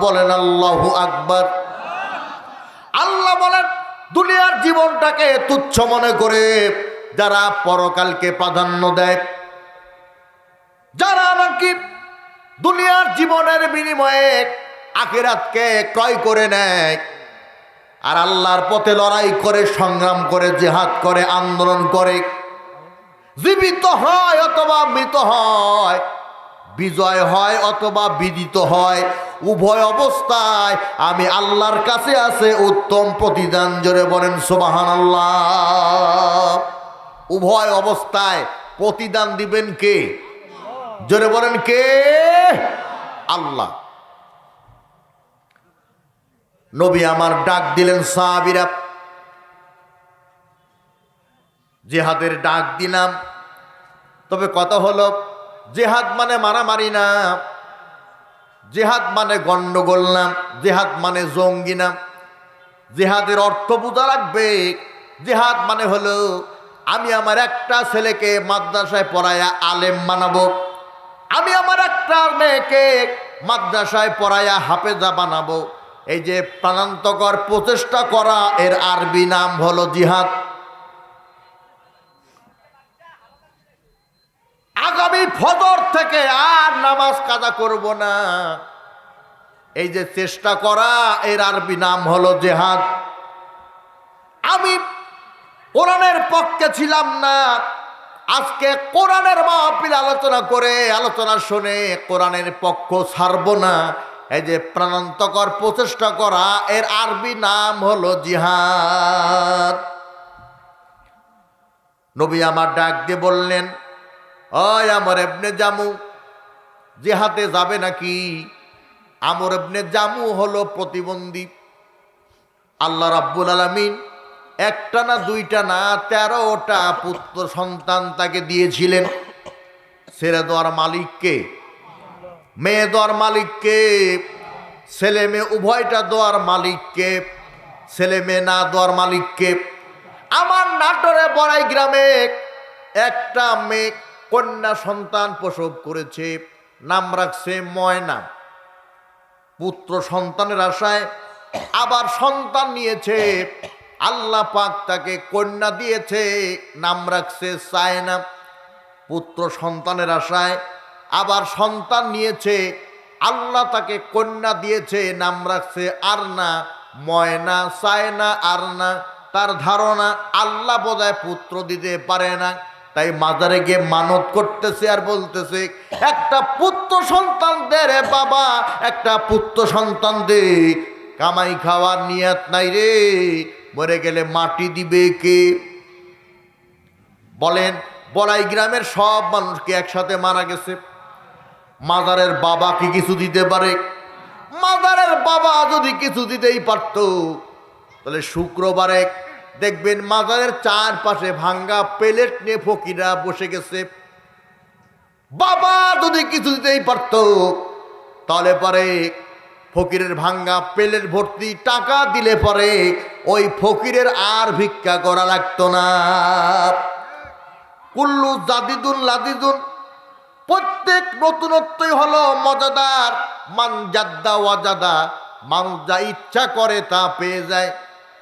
Speaker 1: বলেন আল্লাহু আকবার। আল্লাহ বলেন, দুনিয়ার জীবনটাকে তুচ্ছ মনে করে যারা পরকালকে প্রাধান্য দেয়, যারা নাকি দুনিয়ার জীবনের বিনিময়ে আখিরাতকে ক্রয় করে নেয়, আর আল্লাহর পথে লড়াই করে, সংগ্রাম করে, জিহাদ করে, আন্দোলন করে, জীবিত হয় অথবা মৃত হয়, বিজয় হয় অথবা বিদিত হয়, উভয় অবস্থায় আমি আল্লাহর কাছে আছে উত্তম প্রতিদান। জোরে বলেন সুবহানাল্লাহ। উভয় অবস্থায় প্রতিদান দিবেন কে? জোরে বলেন কে? আল্লাহ। নবী আমার ডাক দিলেন, সাহাবীরা জিহাদের ডাক দিলাম। তবে কথা হলো, জিহাদ মানে মারামারি না, জিহাদ মানে গন্ডগোল না, জিহাদ মানে জঙ্গি না। জিহাদের অর্থ বোঝা রাখবে। জিহাদ মানে হলো আমি আমার একটা ছেলেকে মাদ্রাসায় পড়ায়া আলেম বানাবো, আমি আমার একটা মেয়েকে মাদ্রাসায় পড়ায়া হাফেজা বানাবো। এই যে প্রাণান্তকর প্রচেষ্টা করা, এর আরবি নাম হলো জিহাদ। আগামী ফজর থেকে আর নামাজ কাজা করব না, এই যে চেষ্টা করা, এর আরবি নাম হলো জিহাদ। আমি কোরআনের পক্ষে ছিলাম না, আজকে কোরআনের মাহফিল আলোচনা করে, আলোচনা শুনে কোরআনের পক্ষ ছাড়ব না। এই যে প্রাণান্তকর প্রচেষ্টা করা, এর আরবি নাম হলো জিহাদ। নবী আমার ডাক দিয়ে বললেন, ওই আমর ইবনে জামু, জিহাদে যাবে নাকি? আমর ইবনে জামু হলো প্রতিবন্ধী। আল্লাহ রাব্বুল আলামিন একটা না দুইটা না 13টা পুত্র সন্তান তাকে দিয়েছিলেন। ছেলে দেওয়ার মালিককে, মেয়ে দেওয়ার মালিককে, ছেলে মেয়ে উভয়টা দেওয়ার মালিককে, ছেলে মেয়ে না দেওয়ার মালিককে। আমার নাটোরে বড়াই গ্রামে একটা মেয়ে কন্যা সন্তান প্রসব করেছে, নাম রাখছে ময়না। পুত্র সন্তানের আশায় আবার সন্তান নিয়েছে, আল্লাহ পাক তাকে কন্যা দিয়েছে, নাম রাখছে সায়না। পুত্র সন্তানের আশায় আবার সন্তান নিয়েছে, আল্লাহ তাকে কন্যা দিয়েছে, নাম রাখছে আরনা। ময়না সায়না আরনা, তার ধারণা আল্লাহ বোধহয় পুত্র দিতে পারে না, তাই মাজারে গিয়ে মানত করতেছে আর বলতেছে, একটা পুত্র সন্তান দে রে বাবা, একটা পুত্র সন্তান দে। কামাই খাওয়ার নিয়ত নাই রে, মরে গেলে মাটি দিবে কে? বলেন, বলাই গ্রামের সব মানুষকে একসাথে মারা গেছে, মাজারের বাবা কি কিছু দিতে পারে? মাজারের বাবা যদি কিছু দিতেই পারত, তাহলে শুক্রবারে দেখবেন মাজারের চারপাশে ভাঙ্গা প্লেট নিয়ে ফকিরা বসে গেছে। বাবা যদি কিছু দিতেই পারত, তাহলে পরে ফকিরের ভাঙ্গা প্লেট ভর্তি টাকা দিলে পরে ওই ফকিরের আর ভিক্ষা করা লাগতো না। কুল্লু জাদিদুন লাদিদুন, প্রত্যেক নতুনত্বই হলো মজাদার। মান জাদ্দা ওয়াজাদা, মানুষ যা ইচ্ছা করে তা পেয়ে যায়।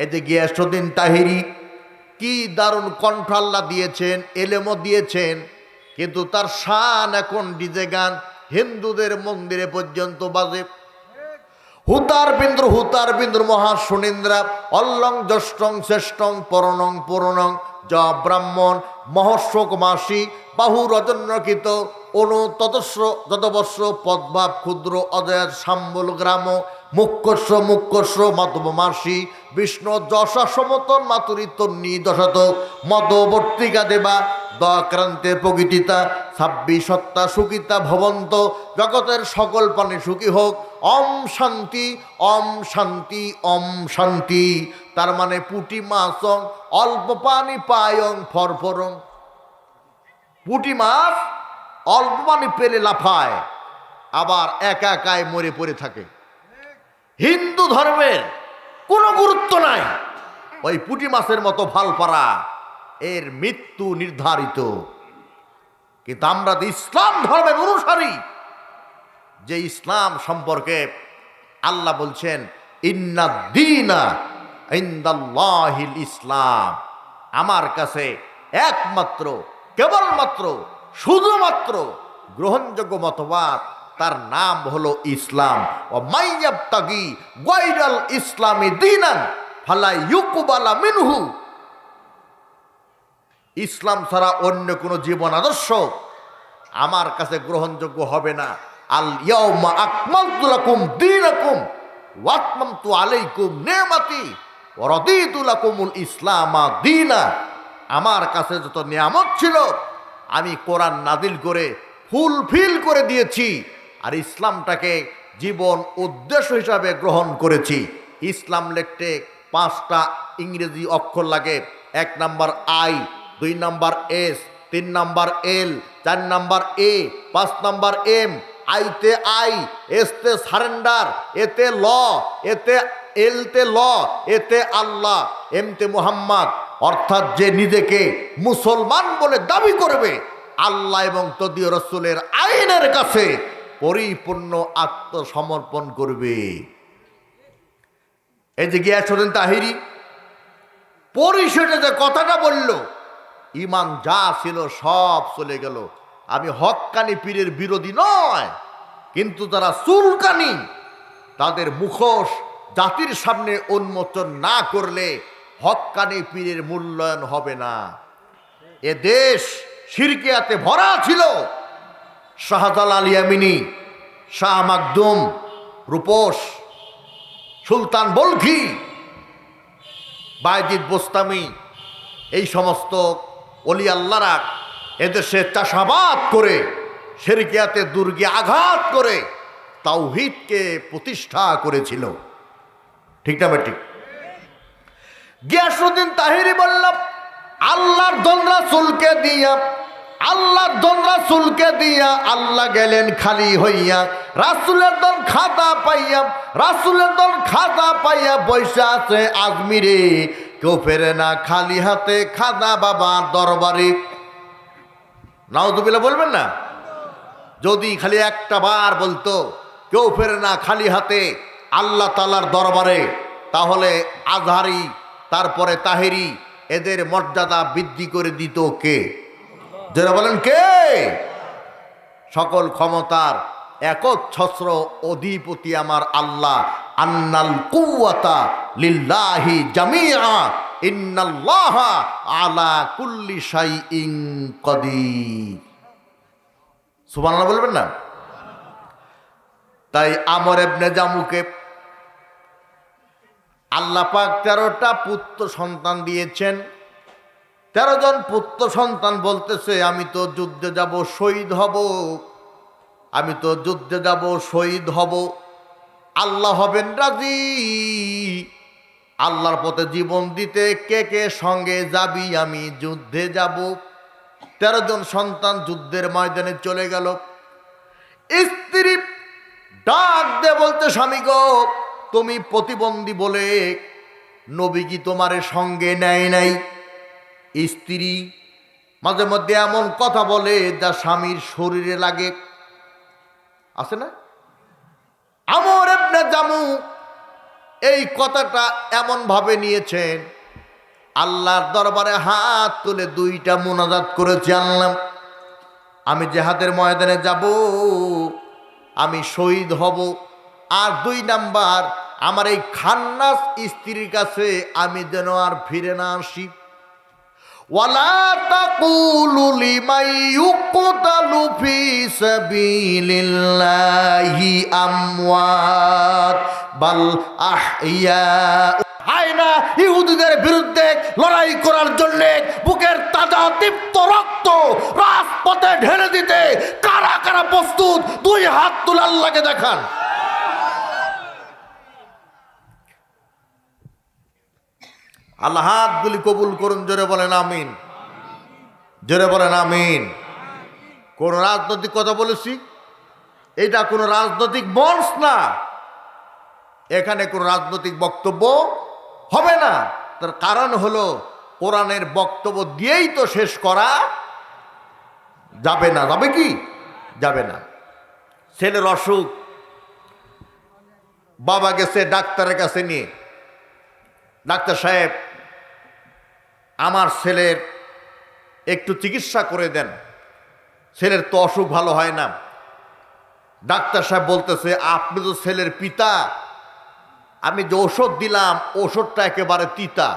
Speaker 1: এতে গিয়াসউদ্দিন তাহিরি কি দারুণ কণ্ঠ আল্লাহ দিয়েছেন, এলেমও দিয়েছেন, কিন্তু তার শান এখন ডিজে গান হিন্দুদের মন্দিরে পর্যন্ত বাজে। হুতার বিন্দুর মহা সুনিন্দ্রা অল্লং জ্যষ্টং শ্রেষ্ঠং পরণং পূর্ণং য ব্রাহ্মণ মহর্ষক মাসি বাহু রজন্যকৃত অনু ততস্র যতবর্ষ পদ্মাব ক্ষুদ্র অজয়ের সাম্বল গ্রাম মুখ্যস্র মাধব মাসি বিষ্ণু যশা সমতন মাতুরি তন্নি দশত মদবর্তিকা দেবা দয়াক্রান্তের প্রকৃতিতা 26 সত্তা সুখিতা ভবন্ত জগতের সকল প্রাণী সুখী হোক। ওম শান্তি ওম শান্তি ওম শান্তি। তার মানে পুঁটি মাছ অল্প পানি পায়ং ফরফরং। পুঁটি মাছ অল্প পানি পেলে লাফায়, আবার একা একাই মরে পড়ে থাকে। হিন্দু ধর্মের কোনো গুরুত্ব নাই, ওই পুঁটি মাছের মতো ভাল পারা, এর মৃত্যু নির্ধারিত। কিন্তু আমরা তো ইসলাম ধর্মের অনুসারী, যে ইসলাম সম্পর্কে আল্লাহ বলছেন ইন্না দীনা ইনদাল্লাহিল ইসলাম, আমার কাছে একমাত্র কেবলমাত্র শুধুমাত্র গ্রহণযোগ্য মতবাদ, তার নাম হলো ইসলাম। ও মাইয়াবতাগি গায়রাল ইসলামি দীনান ফালা ইউকবালা মিনহু। ইসলাম ছাড়া অন্য কোনো জীবন আদর্শ আমার কাছে গ্রহণযোগ্য হবে না। আল ইয়াউমা আকমালতু লাকুম দীনাকুম ওয়া আতমামতু আলাইকুম নি'মাতি ওয়া রাদিতু লাকুমুল ইসলামা দীনা। আমার কাছে যত নিয়ামত ছিল আমি কোরআন নাজিল করে ফুলফিল করে দিয়েছি, আর ইসলামটাকে জীবন উদ্দেশ্য হিসাবে গ্রহণ করেছি। ইসলাম লিখতে 5টা ইংরেজি অক্ষর লাগে। 1 number I, 2 number S, 3 number L, 4 number A, 5 number M. আইতে আই, এসতে সারেন্ডার, এতে ল, এতে এলতে ল, এতে আল্লাহ, এমতে মুহাম্মদ। অর্থাৎ যে নিজেকে মুসলমান বলে দাবি করবে, আল্লাহ এবং তদীয় রসুলের আইনের কাছে পরিপূর্ণ আত্মসমর্পণ করবে। এই যে গিয়াসউদ্দিন তাহিরি পরিশেষে যে কথাটা বলল, ইমান যা ছিল সব চলে গেল। আমি হক্কানি পীরের বিরোধী নয়, কিন্তু যারা চুলকানি, তাদের মুখোশ জাতির সামনে উন্মোচন না করলে হক্কানি পীরের মূল্যায়ন হবে না। এ দেশ শিরকিয়াতে ভরা ছিল। শাহজালাল ইয়ামিনী, শাহ মাকদুম, রূপোশ, সুলতান বলখি, বায়জিদ বোস্তামি, এই সমস্ত অলি আল্লাহরা এদেশে চাষাবাদ করে শিরকিয়াতে দুর্গে আঘাত করে তাওহীদকে প্রতিষ্ঠা করেছিল। ঠিক না ঠিক? গিয়াসউদ্দিন তাহিরি বললাম, আল্লাহর দন রাসূলকে দিয়া, আল্লাহর দন রাসূলকে দিয়া আল্লাহ গেলেন খালি হইয়া। রাসূলের দন খাতা পাইয়া, রাসূলের দন খাতা পাইয়া বৈশা আছে আজমিরে। কেউ ফেরে না খালি হাতে খাজা বাবা দরবারে। নাউযুবিল্লাহ বলবেন না? যদি খালি একটা বার বলতো কেউ ফেরে না খালি হাতে আল্লাহ তাআলার দরবারে, তাহলে আজহারি তারপরে তাহেরি এদের মর্যাদা বৃদ্ধি করে দিত কে? যারা বলেন কে? সকল ক্ষমতার একচ্ছত্র অধিপতি আমার আল্লাহ। আন্নাল কুওয়াতা লিল্লাহি জামিআ ইন্নাল্লাহা আলা কুল্লি শাইইন কাদির। সুবহানাল্লাহ বলবেন না? তাই আমর ইবনে জামুকে আল্লাহ পাক 13টা পুত্র সন্তান দিয়েছেন। 13 জন পুত্র সন্তান বলতেছে আমি তো যুদ্ধে যাব, শহীদ হব, আমি তো যুদ্ধে যাব, শহীদ হব। আল্লাহ হবেন রাজি, আল্লাহর পথে জীবন দিতে কে কে সঙ্গে যাবি, আমি যুদ্ধে যাব। 13 জন সন্তান যুদ্ধের ময়দানে চলে গেল। স্ত্রী ডাক দে বলতে, স্বামী গো, তুমি প্রতিবন্ধী বলে নবী কি তোমারে সঙ্গে নেয় নাই? স্ত্রী মাঝে মধ্যে এমন কথা বলে যা স্বামীর শরীরে লাগে, আছে না? আমর ইবনে জামু এই কথাটা এমন ভাবে নিয়েছেন, আল্লাহর দরবারে হাত তুলে 2টা মুনাজাত করেছে, আল্লাহ আমি জিহাদের ময়দানে যাব, আমি শহীদ হব। আর 2 নাম্বার, আমার এই খান্নাস স্ত্রীর কাছে আমি যেন আর ফিরে না আসি। ওয়ালা তাকুলু লিমান ইউকতালু ফি সাবিলিল্লাহি আমওয়াত বাল আহইয়া। হায় না, ইহুদিদের বিরুদ্ধে লড়াই করার জন্য বুকের তাজা তৃপ্ত রক্ত রাজপথে ঢেলে দিতে কারা কারা প্রস্তুত? 2 হাত তুলে আল্লাহকে দেখান। আল্লাহ হাতগুলি কবুল করুন, জোরে বলেন আমিন, জোরে বলেন আমিন। কোন রাজনৈতিক কথা বলেছি? এটা কোন রাজনৈতিক মঞ্চ না, এখানে কোন রাজনৈতিক বক্তব্য হবে না। তার কারণ হলো কোরআনের বক্তব্য দিয়েই তো শেষ করা যাবে না। যাবে কি? যাবে না। ছেলের অসুখ, বাবা গেছে ডাক্তারের কাছে নিয়ে, ডাক্তার সাহেব আমার ছেলের একটু চিকিৎসা করে দেন, ছেলের তো অসুখ ভালো হয় না। ডাক্তার সাহেব বলতেছে আপনি তো ছেলের পিতা, আমি যে ওষুধ দিলাম ওষুধটা একেবারে তিতা,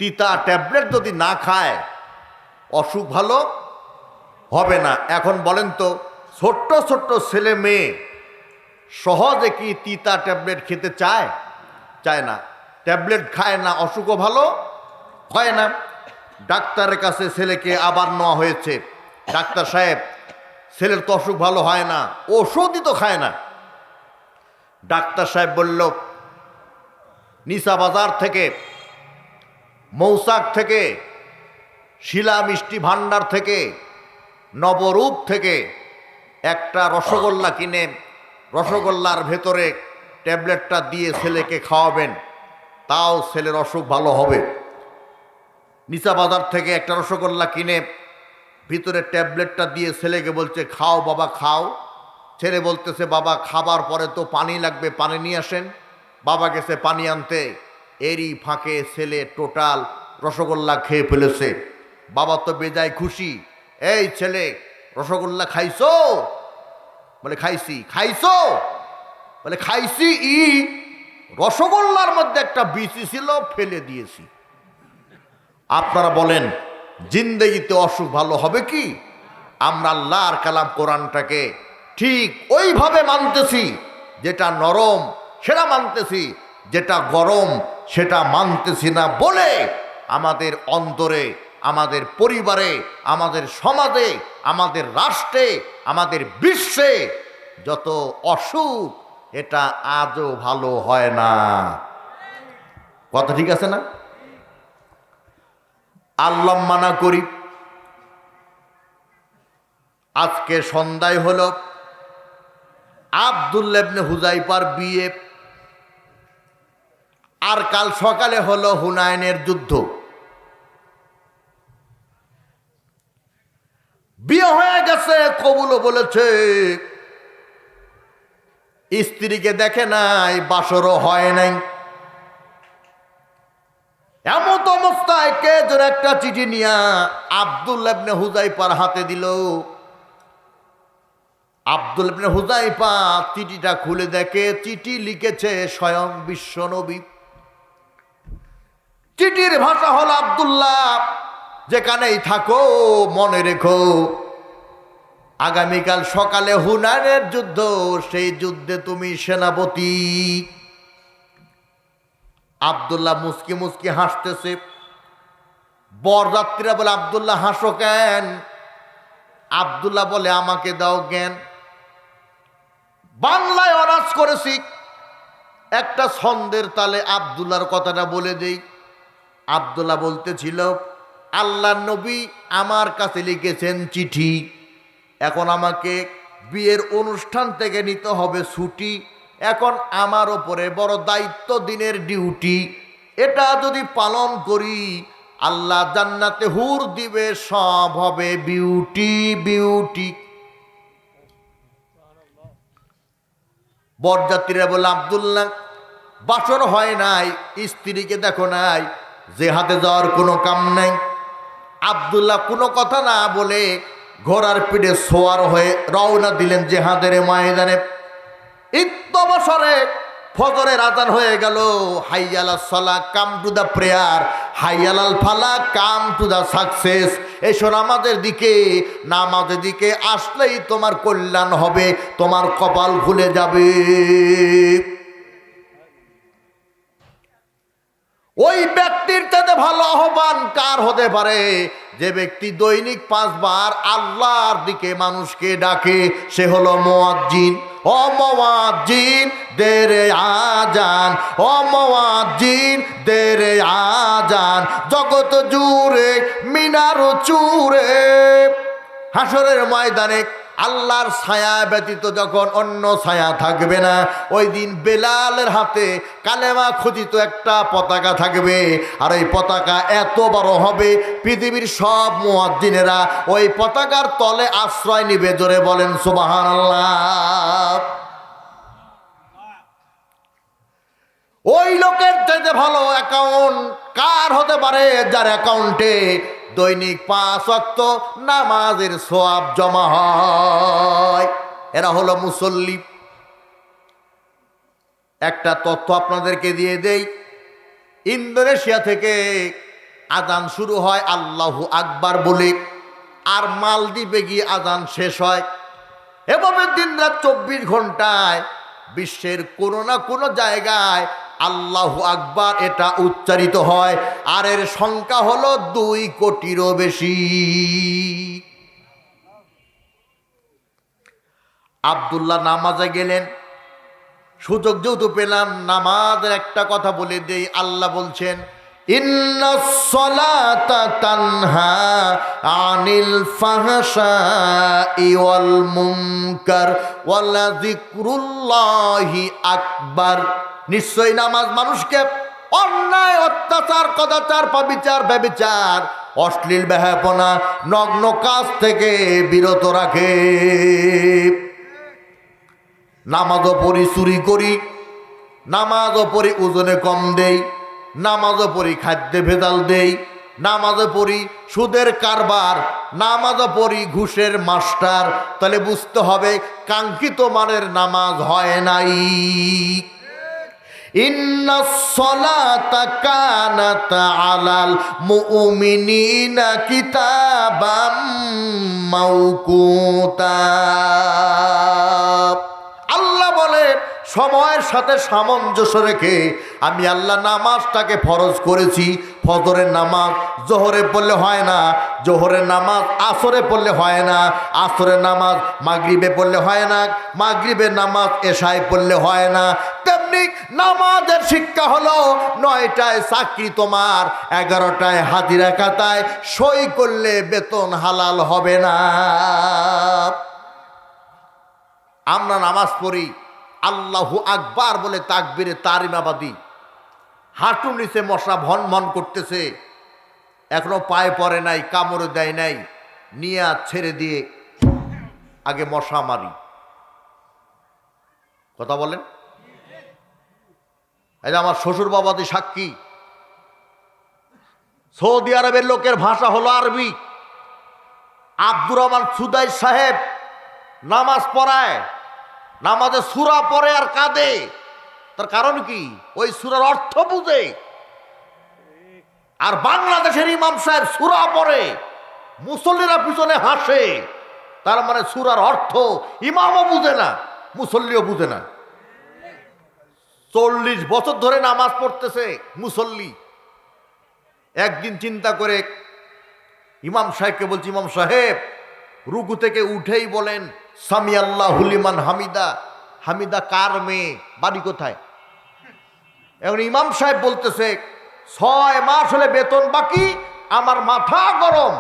Speaker 1: তিতা ট্যাবলেট যদি না খায় অসুখ ভালো হবে না। এখন বলেন তো, ছোট্ট ছোট্ট ছেলে মেয়ে সহজে কি তিতা ট্যাবলেট খেতে চায়? চায় না। ট্যাবলেট খায় না, অসুখও ভালো হয় না। ডাক্তারের কাছে ছেলেকে আবার নেওয়া হয়েছে। ডাক্তার সাহেব ছেলের তো অসুখ ভালো হয় না, ওষুধই তো খায় না। ডাক্তার সাহেব বলল নিসা বাজার থেকে, মৌসাক থেকে, শিলা মিষ্টি ভান্ডার থেকে, নবরূপ থেকে একটা রসগোল্লা কিনে রসগোল্লার ভেতরে ট্যাবলেটটা দিয়ে ছেলেকে খাওয়াবেন, তাও ছেলের অসুখ ভালো হবে। নিচা বাজার থেকে একটা রসগোল্লা কিনে ভিতরে ট্যাবলেটটা দিয়ে ছেলেকে বলছে খাও বাবা খাও। ছেলে বলতেছে বাবা খাবার পরে তো পানি লাগবে, পানি নিয়ে আসেন। বাবা গেছে পানি আনতে, এরই ফাঁকে ছেলে টোটাল রসগোল্লা খেয়ে ফেলেছে। বাবা তো বেজায় খুশি, এই ছেলে রসগোল্লা খাইছো? বলে খাইছি। খাইছো? বলে খাইছি। রসগোল্লার মধ্যে একটা বিচি ছিল, ফেলে দিয়েছি। আপনারা বলেন জিন্দেগিতে অসুখ ভালো হবে কি? আমরা আল্লাহর কালাম কোরআনটাকে ঠিক ওইভাবে মানতেছি, যেটা নরম সেটা মানতেছি, যেটা গরম সেটা মানতেছি না বলে আমাদের অন্তরে, আমাদের পরিবারে, আমাদের সমাজে, আমাদের রাষ্ট্রে, আমাদের বিশ্বে যত অসুখ, এটা আজও ভালো হয় না। কথা ঠিক আছে না? আল্লাহ মানা করি। আজকে সন্ধ্যায় হলো আব্দুল্লাহ ইবনে হুযাইফার বিয়ে, আর কাল সকালে হলো হুনাইনের যুদ্ধ। বিয়ে হয়ে গেছে, কবুলও বলেছে, স্ত্রীকে দেখে নাই, বাসরও হয় নাই। এমন অবস্থায় কে যেন একটা চিঠি নিয়া আব্দুল্লাহ ইবনে হুযায়ফার হাতে দিল। আব্দুল্লাহ ইবনে হুযায়ফা চিঠিটা খুলে দেখে, চিঠি লিখেছে স্বয়ং বিশ্বনবী। চিঠির ভাষা হল, আব্দুল্লাহ যেখানেই থাকো মনে রেখো, আগামীকাল সকালে হুনাইনের যুদ্ধ, সেই যুদ্ধে তুমি সেনাপতি। আব্দুল্লাহ মুস্কি মুস্কি হাসতেছে। বরযাত্রীরা বলে, আব্দুল্লাহ হাসো কেন? আব্দুল্লাহ বলে, আমাকে দাও জ্ঞান। বাংলায় অনার্স করেছি, একটা ছন্দের তালে আব্দুল্লাহর কথাটা বলে দেই। আব্দুল্লাহ বলতেছিল, আল্লাহর নবী আমার কাছে লিখেছেন চিঠি, এখন আমাকে বিয়ের অনুষ্ঠান থেকে নিতে হবে ছুটি, এখন আমার ওপরে বড় দায়িত্ব, দিনের ডিউটি, এটা যদি পালন করি আল্লাহ জান্নাতে হুর দিবে, সব হবে বিউটি বিউটি। বরযাত্রীরা বলে, আব্দুল্লাহ বাসর হয় নাই, স্ত্রীকে দেখো নাই, জেহাদে যাওয়ার কোনো কাম নাই। আব্দুল্লাহ কোনো কথা না বলে ঘোড়ার পিঠে সোয়ার হয়ে রওনা দিলেন জেহাদের ময়দানে। ইত্যবসরে ফজরের আজান হয়ে গেল। হাইয়ালাস সালাহ, কাম টু দ্য প্রেয়ার, হাইয়ালাল ফালাহ, কাম টু দ্য সাকসেস। এসো নামাজের দিকে, নামাজের দিকে আসলেই তোমার কল্যাণ হবে, তোমার কপাল খুলে যাবে। ওই ব্যক্তির চাইতে ভালো আহ্বান কার হতে পারে? যে ব্যক্তি দৈনিক 5 বার আল্লাহর দিকে মানুষকে ডাকে, সে হলো মুয়াজ্জিন। ও মুয়াজ্জিন দেরে আজান, ও মুয়াজ্জিন দেরে আজান, জগৎ জুড়ে মিনার চুরে। হাসরের ময়দানে আল্লাহর ছায়া ব্যতীত যখন অন্য ছায়া থাকবে না, ওই দিন বেলালের হাতে কালেমা খচিত একটা পতাকা থাকবে। আর ওই পতাকা এত বড় হবে, পৃথিবীর সব মুয়াজ্জিনেরা ওই পতাকার তলে আশ্রয় নিবে। জোরে বলেন সুবহানাল্লাহ। ওই লোকের চাইতে ভালো অ্যাকাউন্ট কার হতে পারে? যার অ্যাকাউন্টে দৈনিক 5 ওয়াক্ত নামাজের সওয়াব জমা হয়। এরা হলো মুসল্লি। একটা তথ্য আপনাদেরকে দিয়ে দেই, ইন্দোনেশিয়া থেকে আজান শুরু হয় আল্লাহু আকবার বলে, আর মালদ্বীপে গিয়ে আজান শেষ হয়। এভাবে দিনরাত 24 ঘন্টায় বিশ্বের কোনো না কোনো জায়গায় আল্লাহু আকবার এটা উচ্চারিত হয়, আর এর সংখ্যা হলো 2 কোটিরও বেশি। আব্দুল্লাহ নামাজে গেলেন, সুযোগ যেহেতু পেলাম নামাজের একটা কথা বলে দেই। আল্লাহ বলছেন, ইন্নাস সালাতা তানহা আনিল ফাহশাই ওয়াল মুনকার ওয়ালা যিকরুল্লাহি আকবার। নিশ্চয়ই নামাজ মানুষকে অন্যায়, অত্যাচার, কদাচার, পাবিচার, ব্যভিচার, অশ্লীল বেহায়াপনা, নগ্ন কাজ থেকে বিরত রাখে। নামাজও পড়ি চুরি করি, নামাজও পড়ি ওজনে কম দেই, নামাজও পড়ি খাদ্যে ভেজাল দেই, নামাজও পড়ি সুদের কারবার, নামাজও পড়ি ঘুষের মাস্টার, তাহলে বুঝতে হবে কাঙ্ক্ষিত মানের নামাজ হয় নাই। ইন্নাস সালাতা কানাত আলাল মুমিনিনা কিতাবাম মাওকুতা। আল্লাহ বলে, সময়ের সাথে সামঞ্জস্য রেখে আমি আল্লাহ নামাজটাকে ফরজ করেছি। ফজরের নামাজ জোহরে পড়লে হয় না, জোহরের নামাজ আসরে পড়লে হয় না, আসরের নামাজ মাগরিবে পড়লে হয় না, মাগরিবের নামাজ এশায় পড়লে হয় না। তেমনি নামাজের শিক্ষা হলো 9টায় চাকরি তোমার, 11টায় হাজিরা খাতায় সই করলে বেতন হালাল হবে না। আমরা নামাজ পড়ি, আল্লাহু আকবার বলে তাকবীরে তারিমাবাদী, হাঁটুর নিচে মশা ভন ভন করতেছে, এখনো পায়ে পড়ে নাই, কামড়ে দেয় নাই, নিয়ে ছেড়ে দিয়ে আগে মশা মারি। কথা বলেন? এই যে আমার শ্বশুর বাবাদি সাক্ষী, সৌদি আরবের লোকের ভাষা হলো আরবি। আব্দুর রহমান সুদাই সাহেব নামাজ পড়ায়, নামাজে সূরা পড়ে আর কাঁদে। তার কারণ কি? ওই সূরার অর্থ বুঝে। আর বাংলাদেশের ইমাম সাহেব সূরা পড়ে, মুসল্লিরা পিছনে হাসে। তার মানে সূরার অর্থ ইমামও বুঝে না, মুসল্লিও বুঝে না। 40 বছর ধরে নামাজ পড়তেছে মুসল্লি। একদিন চিন্তা করে ইমাম সাহেবকে বলছি, ইমাম সাহেব রুকু থেকে উঠেই বলেন সামি আল্লাহু লিমান হামিদা। হামিদা কার মেয়ে, বাড়ি কোথায়? এখন ইমাম সাহেব বলতেছে 6 মাস হলে বেতন বাকি, আমার মাথা গরম।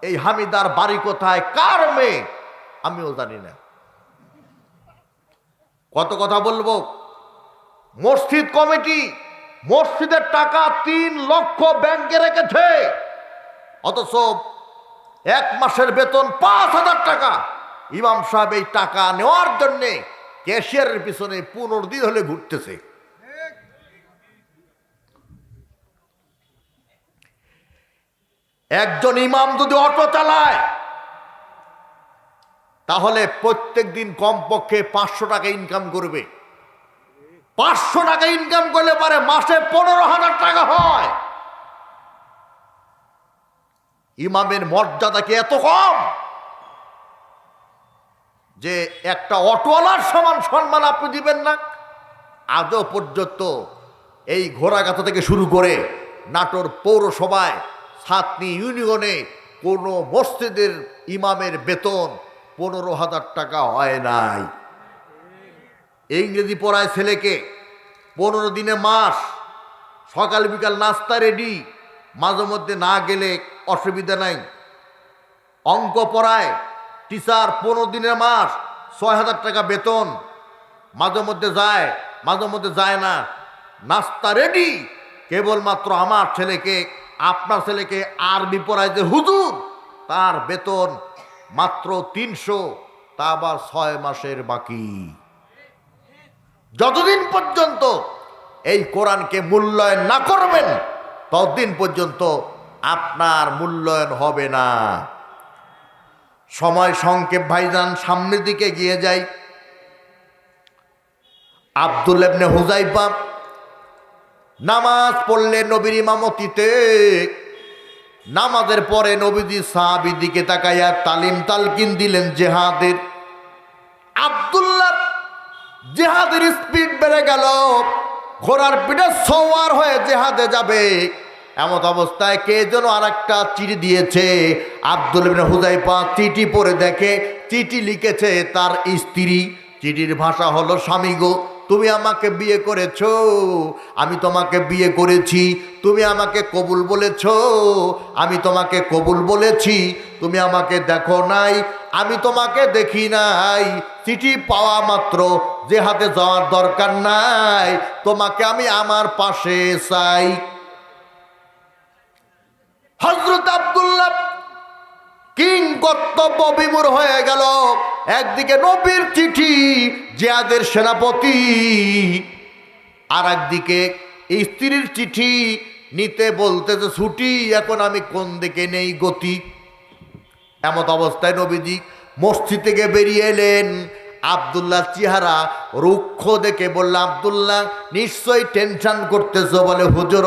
Speaker 1: এই হামিদার বাড়ি কোথায়, কার মেয়ে, আমিও জানি না। কত কথা বলবো। মসজিদ কমিটি মসজিদের টাকা 3 লক্ষ ব্যাংকে রেখেছে, অথচ 1 মাসের বেতন 5,000 টাকা। ইমাম সাহেব এই টাকা নেওয়ার জন্যে ক্যাশিয়ারের পিছনে 15 দিন হলে ঘুরতেছে। একজন ইমাম যদি অটো চালায় তাহলে প্রত্যেক দিন কমপক্ষে 500 টাকা ইনকাম করবে। 500 টাকা ইনকাম করলে পারে মাসে 15,000 টাকা হয়। ইমামের মর্যাদা কি এত কম যে একটা অটোওয়ালার সমান সম্মান আপনি দিবেন না? আজও পর্যন্ত এই ঘোড়াগাছা থেকে শুরু করে নাটোর পৌরসভায়, ছাতনি ইউনিয়নে কোনো মসজিদের ইমামের বেতন 15,000 টাকা হয় নাই। ইংরেজি পড়ায় ছেলেকে 15 দিনে মাস, সকাল বিকাল নাস্তা রেডি, মাঝে মধ্যে না গেলে অসুবিধা নাই। অঙ্ক পড়ায় টিচার 15 দিনের মাস, 6,000 টাকা বেতন, মাঝে মধ্যে যায় মাঝে মধ্যে যায় না, নাস্তা রেডি। কেবলমাত্র আমার ছেলেকে, আপনার ছেলেকে আরবি পড়ায় যে হুজুর, তার বেতন মাত্র 300, তা আবার 6 মাসের বাকি। যতদিন পর্যন্ত এই কোরআনকে মূল্যায়ন না করবেন ততদিন পর্যন্ত আপনার মূল্যায়ন হবে না। সময় সংক্ষেপ ভাইজান, সামনের দিকে গিয়ে যাই। আব্দুল্লাহ ইবনে হুযাইফা নামাজ পড়লে নবীর ইমামতিতে, নামাজের পরে নবীজি সাহাবীর দিকে তাকাইয়া তালিম তালকিন দিলেন জেহাদের। আব্দুল্লাহ জেহাদের স্পিড বেড়ে গেল, ঘোড়ার পিঠে সওয়ার হয়ে জেহাদে যাবে। এমত অবস্থায় কে যেন আর একটা চিঠি দিয়েছে। আব্দুল্লাহ ইবনে হুযাইফা চিঠি পড়ে দেখে চিঠি লিখেছে তার স্ত্রী। চিঠির ভাষা হলো, স্বামী গো, তুমি আমাকে বিয়ে করেছো, আমি তোমাকে বিয়ে করেছি, তুমি আমাকে কবুল বলেছো, আমি তোমাকে কবুল বলেছি, তুমি আমাকে দেখো নাই, আমি তোমাকে দেখি নাই। চিঠি পাওয়া মাত্র জেহাদে যাওয়ার দরকার নাই, তোমাকে আমি আমার পাশে চাই। হযরত আব্দুল্লাহ কিং কর্তব্য বিমূঢ় হয়ে গেল। একদিকে নবীর চিঠি, জিহাদের সেনাপতি, আর একদিকে স্ত্রীর চিঠি নিতে বলতেছে ছুটি, এখন আমি কোন দিকে নেই গতি। এমত অবস্থায় নবীজি মসজিদ থেকে বেরিয়ে এলেন। আব্দুল্লাহ চেহারা রুক্ষ দেখে বললাম, আব্দুল্লাহ নিশ্চয়ই টেনশন করতেছো। বলে হুজুর,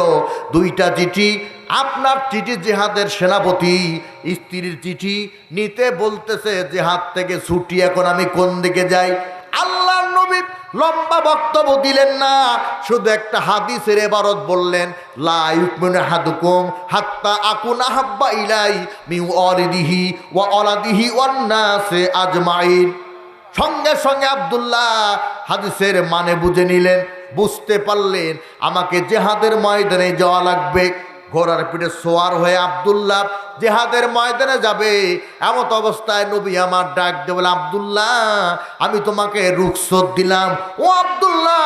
Speaker 1: 2টা চিঠি, আপনার চিঠি জেহাদের সেনাপতি, স্ত্রীর চিঠি নিতে বলতেছে জেহাদ থেকে ছুটি, এখন আমি কোন দিকে যাই? আল্লাহর নবী লম্বা বক্তব্য দিলেন না, শুধু একটা হাদিসের ইবারত বললেন, লা ইউমিনু আহাদুকুম হাত্তা আকুনা হাব্বা ইলাই মিন ওয়ালিদিহি ওয়া ওয়ালাদিহি ওয়ান নাসি আজমাইন। সঙ্গে সঙ্গে আব্দুল্লাহ হাদিসের মানে বুঝে নিলেন, বুঝতে পারলেন আমাকে জেহাদের ময়দানে যাওয়া লাগবে। ঘোড়ার পিঠে সোয়ার হয়ে আব্দুল্লাহ জিহাদের ময়দানে যাবে। এমত অবস্থায় নবী আমার ডাক দিয়ে বলে, আব্দুল্লাহ আমি তোমাকে রুখসত দিলাম, ও আব্দুল্লাহ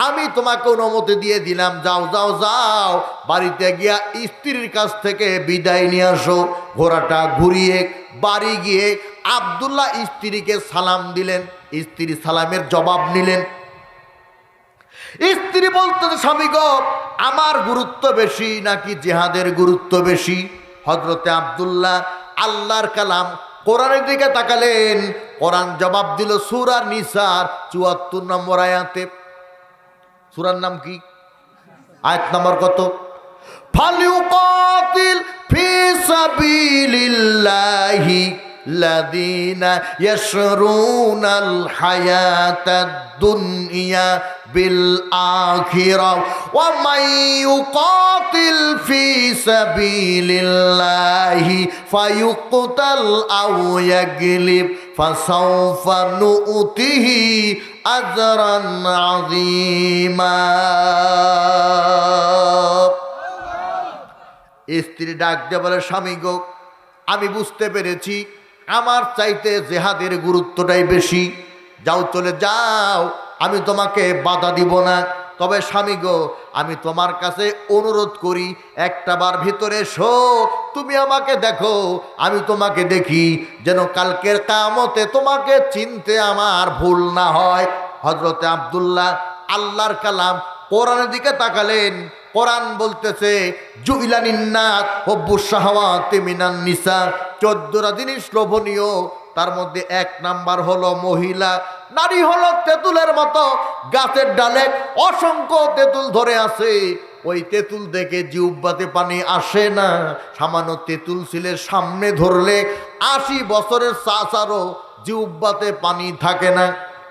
Speaker 1: আমি তোমাকে অনুমতি দিয়ে দিলাম, যাও যাও যাও, বাড়িতে গিয়া স্ত্রীর কাছ থেকে বিদায় নিয়ে আসো। ঘোড়াটা ঘুরিয়ে বাড়ি গিয়ে আব্দুল্লাহ স্ত্রীকে সালাম দিলেন, স্ত্রী সালামের জবাব নিলেন। স্ত্রী বলতেছে, স্বামী গো আমার গুরুত্ব বেশি নাকি জিহাদের গুরুত্ব বেশি? হযরতে আব্দুল্লাহ আল্লাহর কালাম কোরআনের দিকে তাকালেন, কোরআন জবাব দিল সূরা নিসার ৭৪ নম্বর আয়াতে। সূরার নাম কি? আয়াত নম্বর কত? ফালিউকাতিল ফি সাবিলিল্লাহি লাযিনা ইয়াশরুনাল হায়াতাদ দুনিয়া বিল আখিরাহ ওয়া মান ইউকাতিল ফি সাবিলিল্লাহি ফায়ুকতাল আও ইয়াগলিব ফাসাউফা নুতিহি আজরান আযীমা। স্ত্রী ডাক দিয়ে বলে, স্বামী গো আমি বুঝতে পেরেছি আমার চাইতে জেহাদের গুরুত্বটাই বেশি, যাও চলে যাও, আমি তোমাকে বাধা দিব না। তবে স্বামী গো আমি তোমার কাছে অনুরোধ করি একটা বার ভিতরে এসো, তুমি আমাকে দেখো আমি তোমাকে দেখি, যেন কালকের কিয়ামতে তোমাকে চিনতে আমার ভুল না হয়। হযরতে আব্দুল্লাহ আল্লাহর কালাম কোরআনের দিকে তাকালেন, কোরআন বলতেছে জুইলানিন্নাস হুব্বুশ শাহাওয়াতি মিনান নিসা, 14টা জিনিস লোভনীয়, তার মধ্যে 1 নাম্বার হলো মহিলা। নারী হলো তেঁতুলের মতো, গাছের ডালে অসংখ্য তেঁতুল ধরে আছে, ওই তেঁতুল দেখে জিহ্বাতে পানি আসে না। সামান্য তেঁতুল ছিলে সামনে ধরলে 80 বছরের চাচারও জিহ্বাতে পানি থাকে না।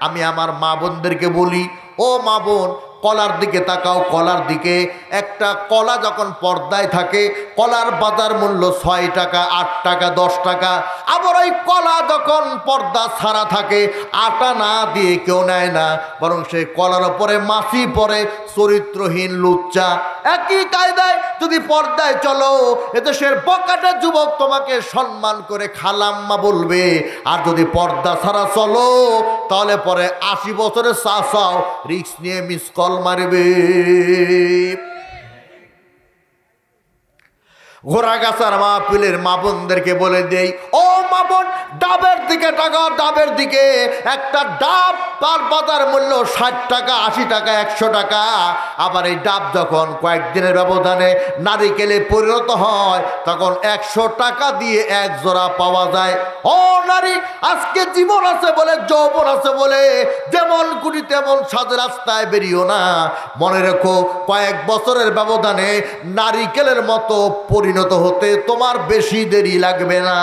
Speaker 1: আমি আমার মা বোনদেরকে বলি, ও মা বোন কলার দিকে তাকাও, কলার দিকে। একটা কলা যখন পর্দায় থাকে কলার বাজার মূল্য 6 টাকা, 8 টাকা, 10 টাকা। আবার ওই কলা যখন পর্দা ছাড়া থাকে আটা না দিয়ে কেউ নেয় না, বরং সেই কলার ওপরে মাছি পড়ে, চরিত্রহীন লুচ্চা। একই কায়দায় যদি পর্দায় চলো এদেশের বকাটে যুবক তোমাকে সম্মান করে খালাম্মা বলবে, আর যদি পর্দা ছাড়া চলো তাহলে পরে 80 বছরের চাচাও রিস্ক নিয়ে মিস কল মারবে। ঘোড়াগাছার মাহফিলের মা বোনদেরকে বলে দেই, ও মা বোন ডাবের দিকে তাকাও, ডাবের দিকে। একটা ডাব তার বাজার মূল্য 60 টাকা, 80 টাকা, 100 টাকা। আবার এই ডাব যখন কয়েকদিনের ব্যবধানে নারিকেলে পরিণত হয় তখন 100 টাকা দিয়ে 1 জোড়া পাওয়া যায়। ও নারী, আজকে জীবন আছে বলে, যৌবন আছে বলে যেমন কুড়ি তেমন সাজে রাস্তায় বেরিও না। মনে রেখো কয়েক বছরের ব্যবধানে নারিকেলের মতো পরিণত হতে তোমার বেশি দেরি লাগবে না।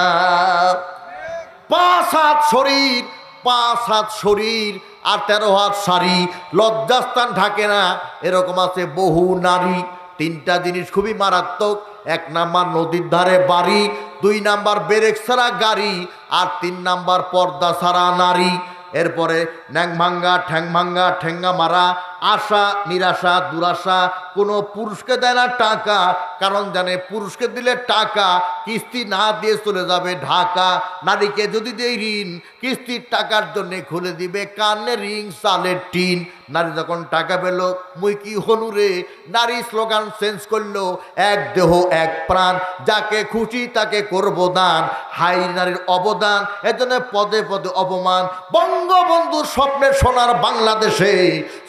Speaker 1: 5 হাত শরীর, 5 হাত শরীর আর 13 হাত শাড়ি, লজ্জাস্থান ঢাকে না, এরকম আছে বহু নারী। 3টা জিনিস খুবই মারাত্মক। 1 নাম্বার নদীর ধারে বাড়ি, 2 নাম্বার ব্রেক ছাড়া গাড়ি, আর 3 নাম্বার পর্দা ছাড়া নারী। এরপরে ন্যাং ভাঙ্গা, ঠ্যাং ভাঙ্গা, ঠেঙ্গা মারা, আশা নিরাশা দুরাশা। কোনো পুরুষকে দেয় না টাকা, কারণ জানে পুরুষকে দিলে টাকা কিস্তি না দিয়ে চলে যাবে ঢাকা। নারীকে যদি দেয় ঋণ, কিস্তির টাকার জন্য খুলে দিবে কানে রিং চালের টিন। নারী যখন টাকা পেল, মুই কি হলু রে, নারী স্লোগান চেঞ্জ করলো, এক দেহ এক প্রাণ, যাকে খুশি তাকে করব দান। হাই নারীর অবদান, এজন্য পদে পদে অপমান। বঙ্গবন্ধুর স্বপ্নের সোনার বাংলাদেশে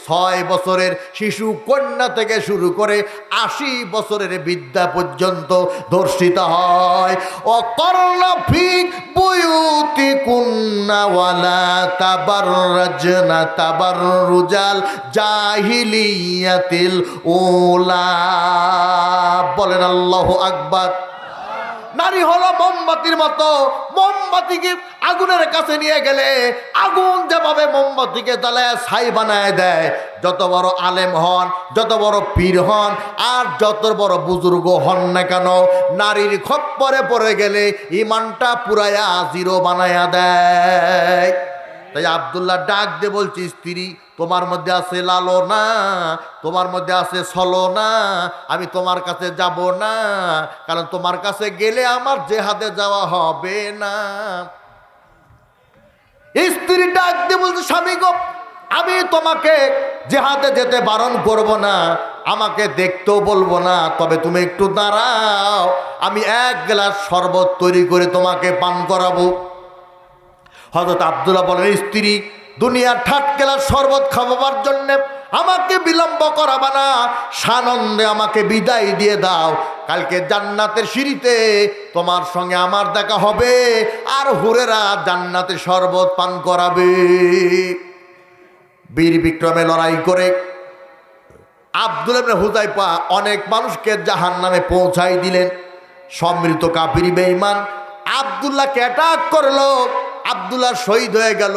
Speaker 1: 6 বছরের শিশু কন্যা থেকে শুরু করে 80 বছরের বৃদ্ধা পর্যন্ত ধর্ষিত হয়। ও করোনা ফিক বুয়ুতি কুন্না ওয়ালা তাবাররাজনা তাবাররুজাল জাহিলিয়াতিল উলা। বলেন আল্লাহু আকবার। নারী হলো মোমবাতির মতো, মোমবাতিকে আগুনের কাছে নিয়ে গেলে আগুন যেভাবে মোমবাতিকে জ্বালায় ছাই বানায় দেয়, যত বড় আলেম হন, যত বড় পীর হন, আর যত বড় বুজুর্গ হন না কেন, নারীর খপ্পরে পড়ে গেলে ইমানটা পুরায়া জিরো বানায়া দেয়। তাই আব্দুল্লাহ ডাক দিয়ে বলছে, স্ত্রী তোমার মধ্যে আছে লালনা, তোমার মধ্যে আছে ছলনা, আমি তোমার কাছে যাব না, কারণ তোমার কাছে গেলে আমার জেহাদে যাওয়া হবে না। স্ত্রী ডাক দিয়ে বলছে, স্বামী গো, আমি তোমাকে জেহাদে যেতে বারণ করব না, আমাকে দেখতেও বলবো না, তবে তুমি একটু দাঁড়াও, আমি এক গ্লাস শরবত তৈরি করে তোমাকে পান করাবো। হযরত আব্দুল্লাহ বলেন, স্ত্রী দুনিয়ার ঠাটকেলার শরবত খাওয়াবার জন্য আমাকে বিলম্ব করাবা না, সানন্দে আমাকে বিদায় দিয়ে দাও, কালকে জান্নাতের সিঁড়িতে তোমার সঙ্গে আমার দেখা হবে, আর হুরেরা জান্নাতে শরবত পান করাবে। বীর বিক্রমে লড়াই করে আব্দুল্লাহ ইবনে হুযায়ফা অনেক মানুষকে জাহান্নামে পৌঁছাই দিলেন। সম্মিলিত কাফির বেঈমান আব্দুল্লাহকে অ্যাটাক করলো, আব্দুল্লাহ শহীদ হয়ে গেল।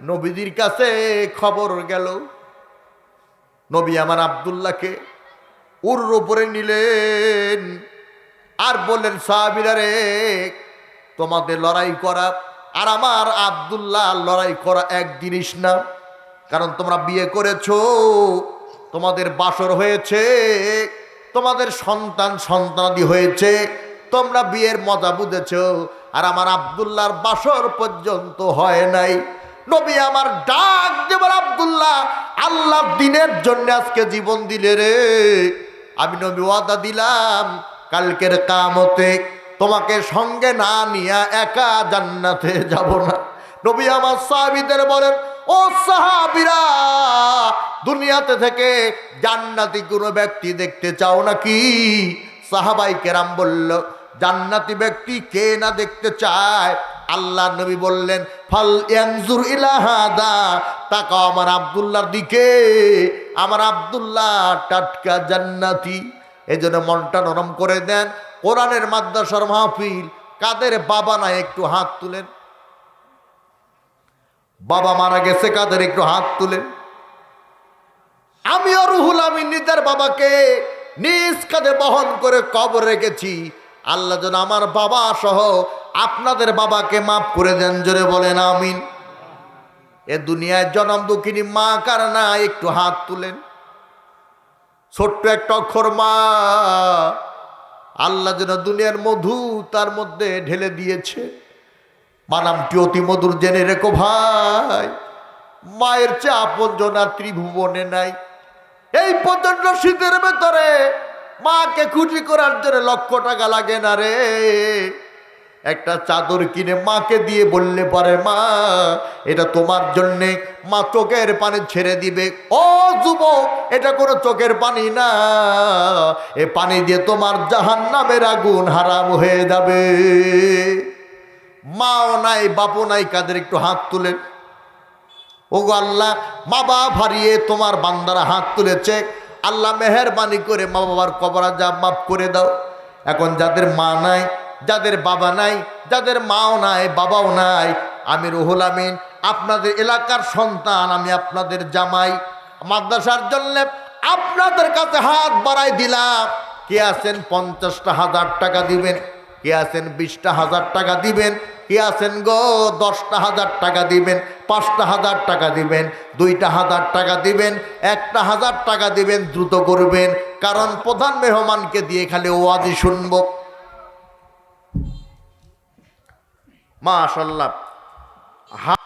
Speaker 1: নবীজির কাছে খবর গেল, নবী আমার আব্দুল্লাহকে উরর উপরে নিলেন আর বললেন, সাহাবীরা রে, তোমাদের লড়াই করা আর আমার আব্দুল্লাহ লড়াই করা এক জিনিস না, কারণ তোমরা বিয়ে করেছো, তোমাদের বাসর হয়েছে, তোমাদের সন্তান সন্তানাদি হয়েছে, তোমরা বিয়ের মজা বুঝেছো, আর আমার আব্দুল্লাহর বাসর পর্যন্ত হয় নাই। নবী আমার ডাক দেবার, আব্দুল্লাহ আল্লাহর দ্বীনের জন্য আজকে জীবন দিলে রে, আমি নবী ওয়াদা দিলাম কালকের কিয়ামতে তোমাকে সঙ্গে না নিয়ে একা জান্নাতে যাব না। নবী আমার সাহাবীদের বলেন, ও সাহাবীরা, দুনিয়াতে থেকে জান্নাতি কোনো ব্যক্তি দেখতে চাও নাকি? সাহাবাই কেরাম বলল, জান্নাতি ব্যক্তি কে না দেখতে চায়? আল্লাহ নবী বললেন, ফাল ইয়ানজুর ইলা হাদা, তাকাও আমার আব্দুল্লাহর দিকে, আমার আব্দুল্লাহ টাটকা জান্নাতি। এই জন্য মনটা নরম করে দেন। কোরআনের মাদ্রাসার মাহফিল, কাদের বাবা নাই একটু হাত তুলেন, বাবা মারা গেছে কাদের একটু হাত তুলেন। আমিও রুহুল আমিন নিজের বাবাকে নিজ কাঁধে বহন করে কবর রেখেছি। আল্লাহ যেন আমার বাবা সহ আপনাদের বাবাকে মাফ করে দেন, জোরে বলেন আমিন। এ দুনিয়ায় জনম দুঃখিনী মা কার না একটু হাত তুলেন। ছোট্ট একটা অক্ষর মা, আল্লাহ যেন দুনিয়ার মধু তার মধ্যে ঢেলে দিয়েছে। মা নামটি অতি মধুর, জেনে রেখো ভাই, মায়ের চেয়ে আপন জনা ত্রিভুবনে নাই। এই প্রচন্ড শীতের ভেতরে মাকে খুশি করার জন্য লক্ষ টাকা লাগে না রে। একটা চাদর কিনে মাকে দিয়ে বললে পারে, মা এটা তোমার জন্যে, মা চোখের পানি ছেড়ে দিবে। ও যুবক, এটা কোনো চোখের পানি না, এ পানি দিয়ে তোমার জাহান্নামের আগুন হারাম হয়ে যাবে। মাও নাই, বাপও নাই, কাদের একটু হাত তুলেন। ওগো আল্লাহ, মা বাপ হারিয়ে তোমার বান্দারা হাত তুলেছে, আল্লাহ মেহেরবানি করে মা বাবার কবর আযাব মাফ করে দাও। এখন যাদের মা নাই, যাদের বাবা নাই, যাদের মাও নাই বাবাও নাই, আমি রুহুল আমিন আপনাদের এলাকার সন্তান, আমি আপনাদের জামাই, মাদ্রাসার জন্য আপনাদের কাছে হাত বাড়াই দিলাম। কে আছেন 50,000 টাকা দিবেন, কে আছেন 20,000 টাকা দিবেন, কে আছেন গো 10,000 টাকা দিবেন, 5,000 টাকা দিবেন, 2,000 টাকা দিবেন, 1,000 টাকা দিবেন। দ্রুত করবেন, কারণ প্রধান মেহমানকে দিয়ে খালি ওয়াজি শুনব। মাশাআল্লাহ।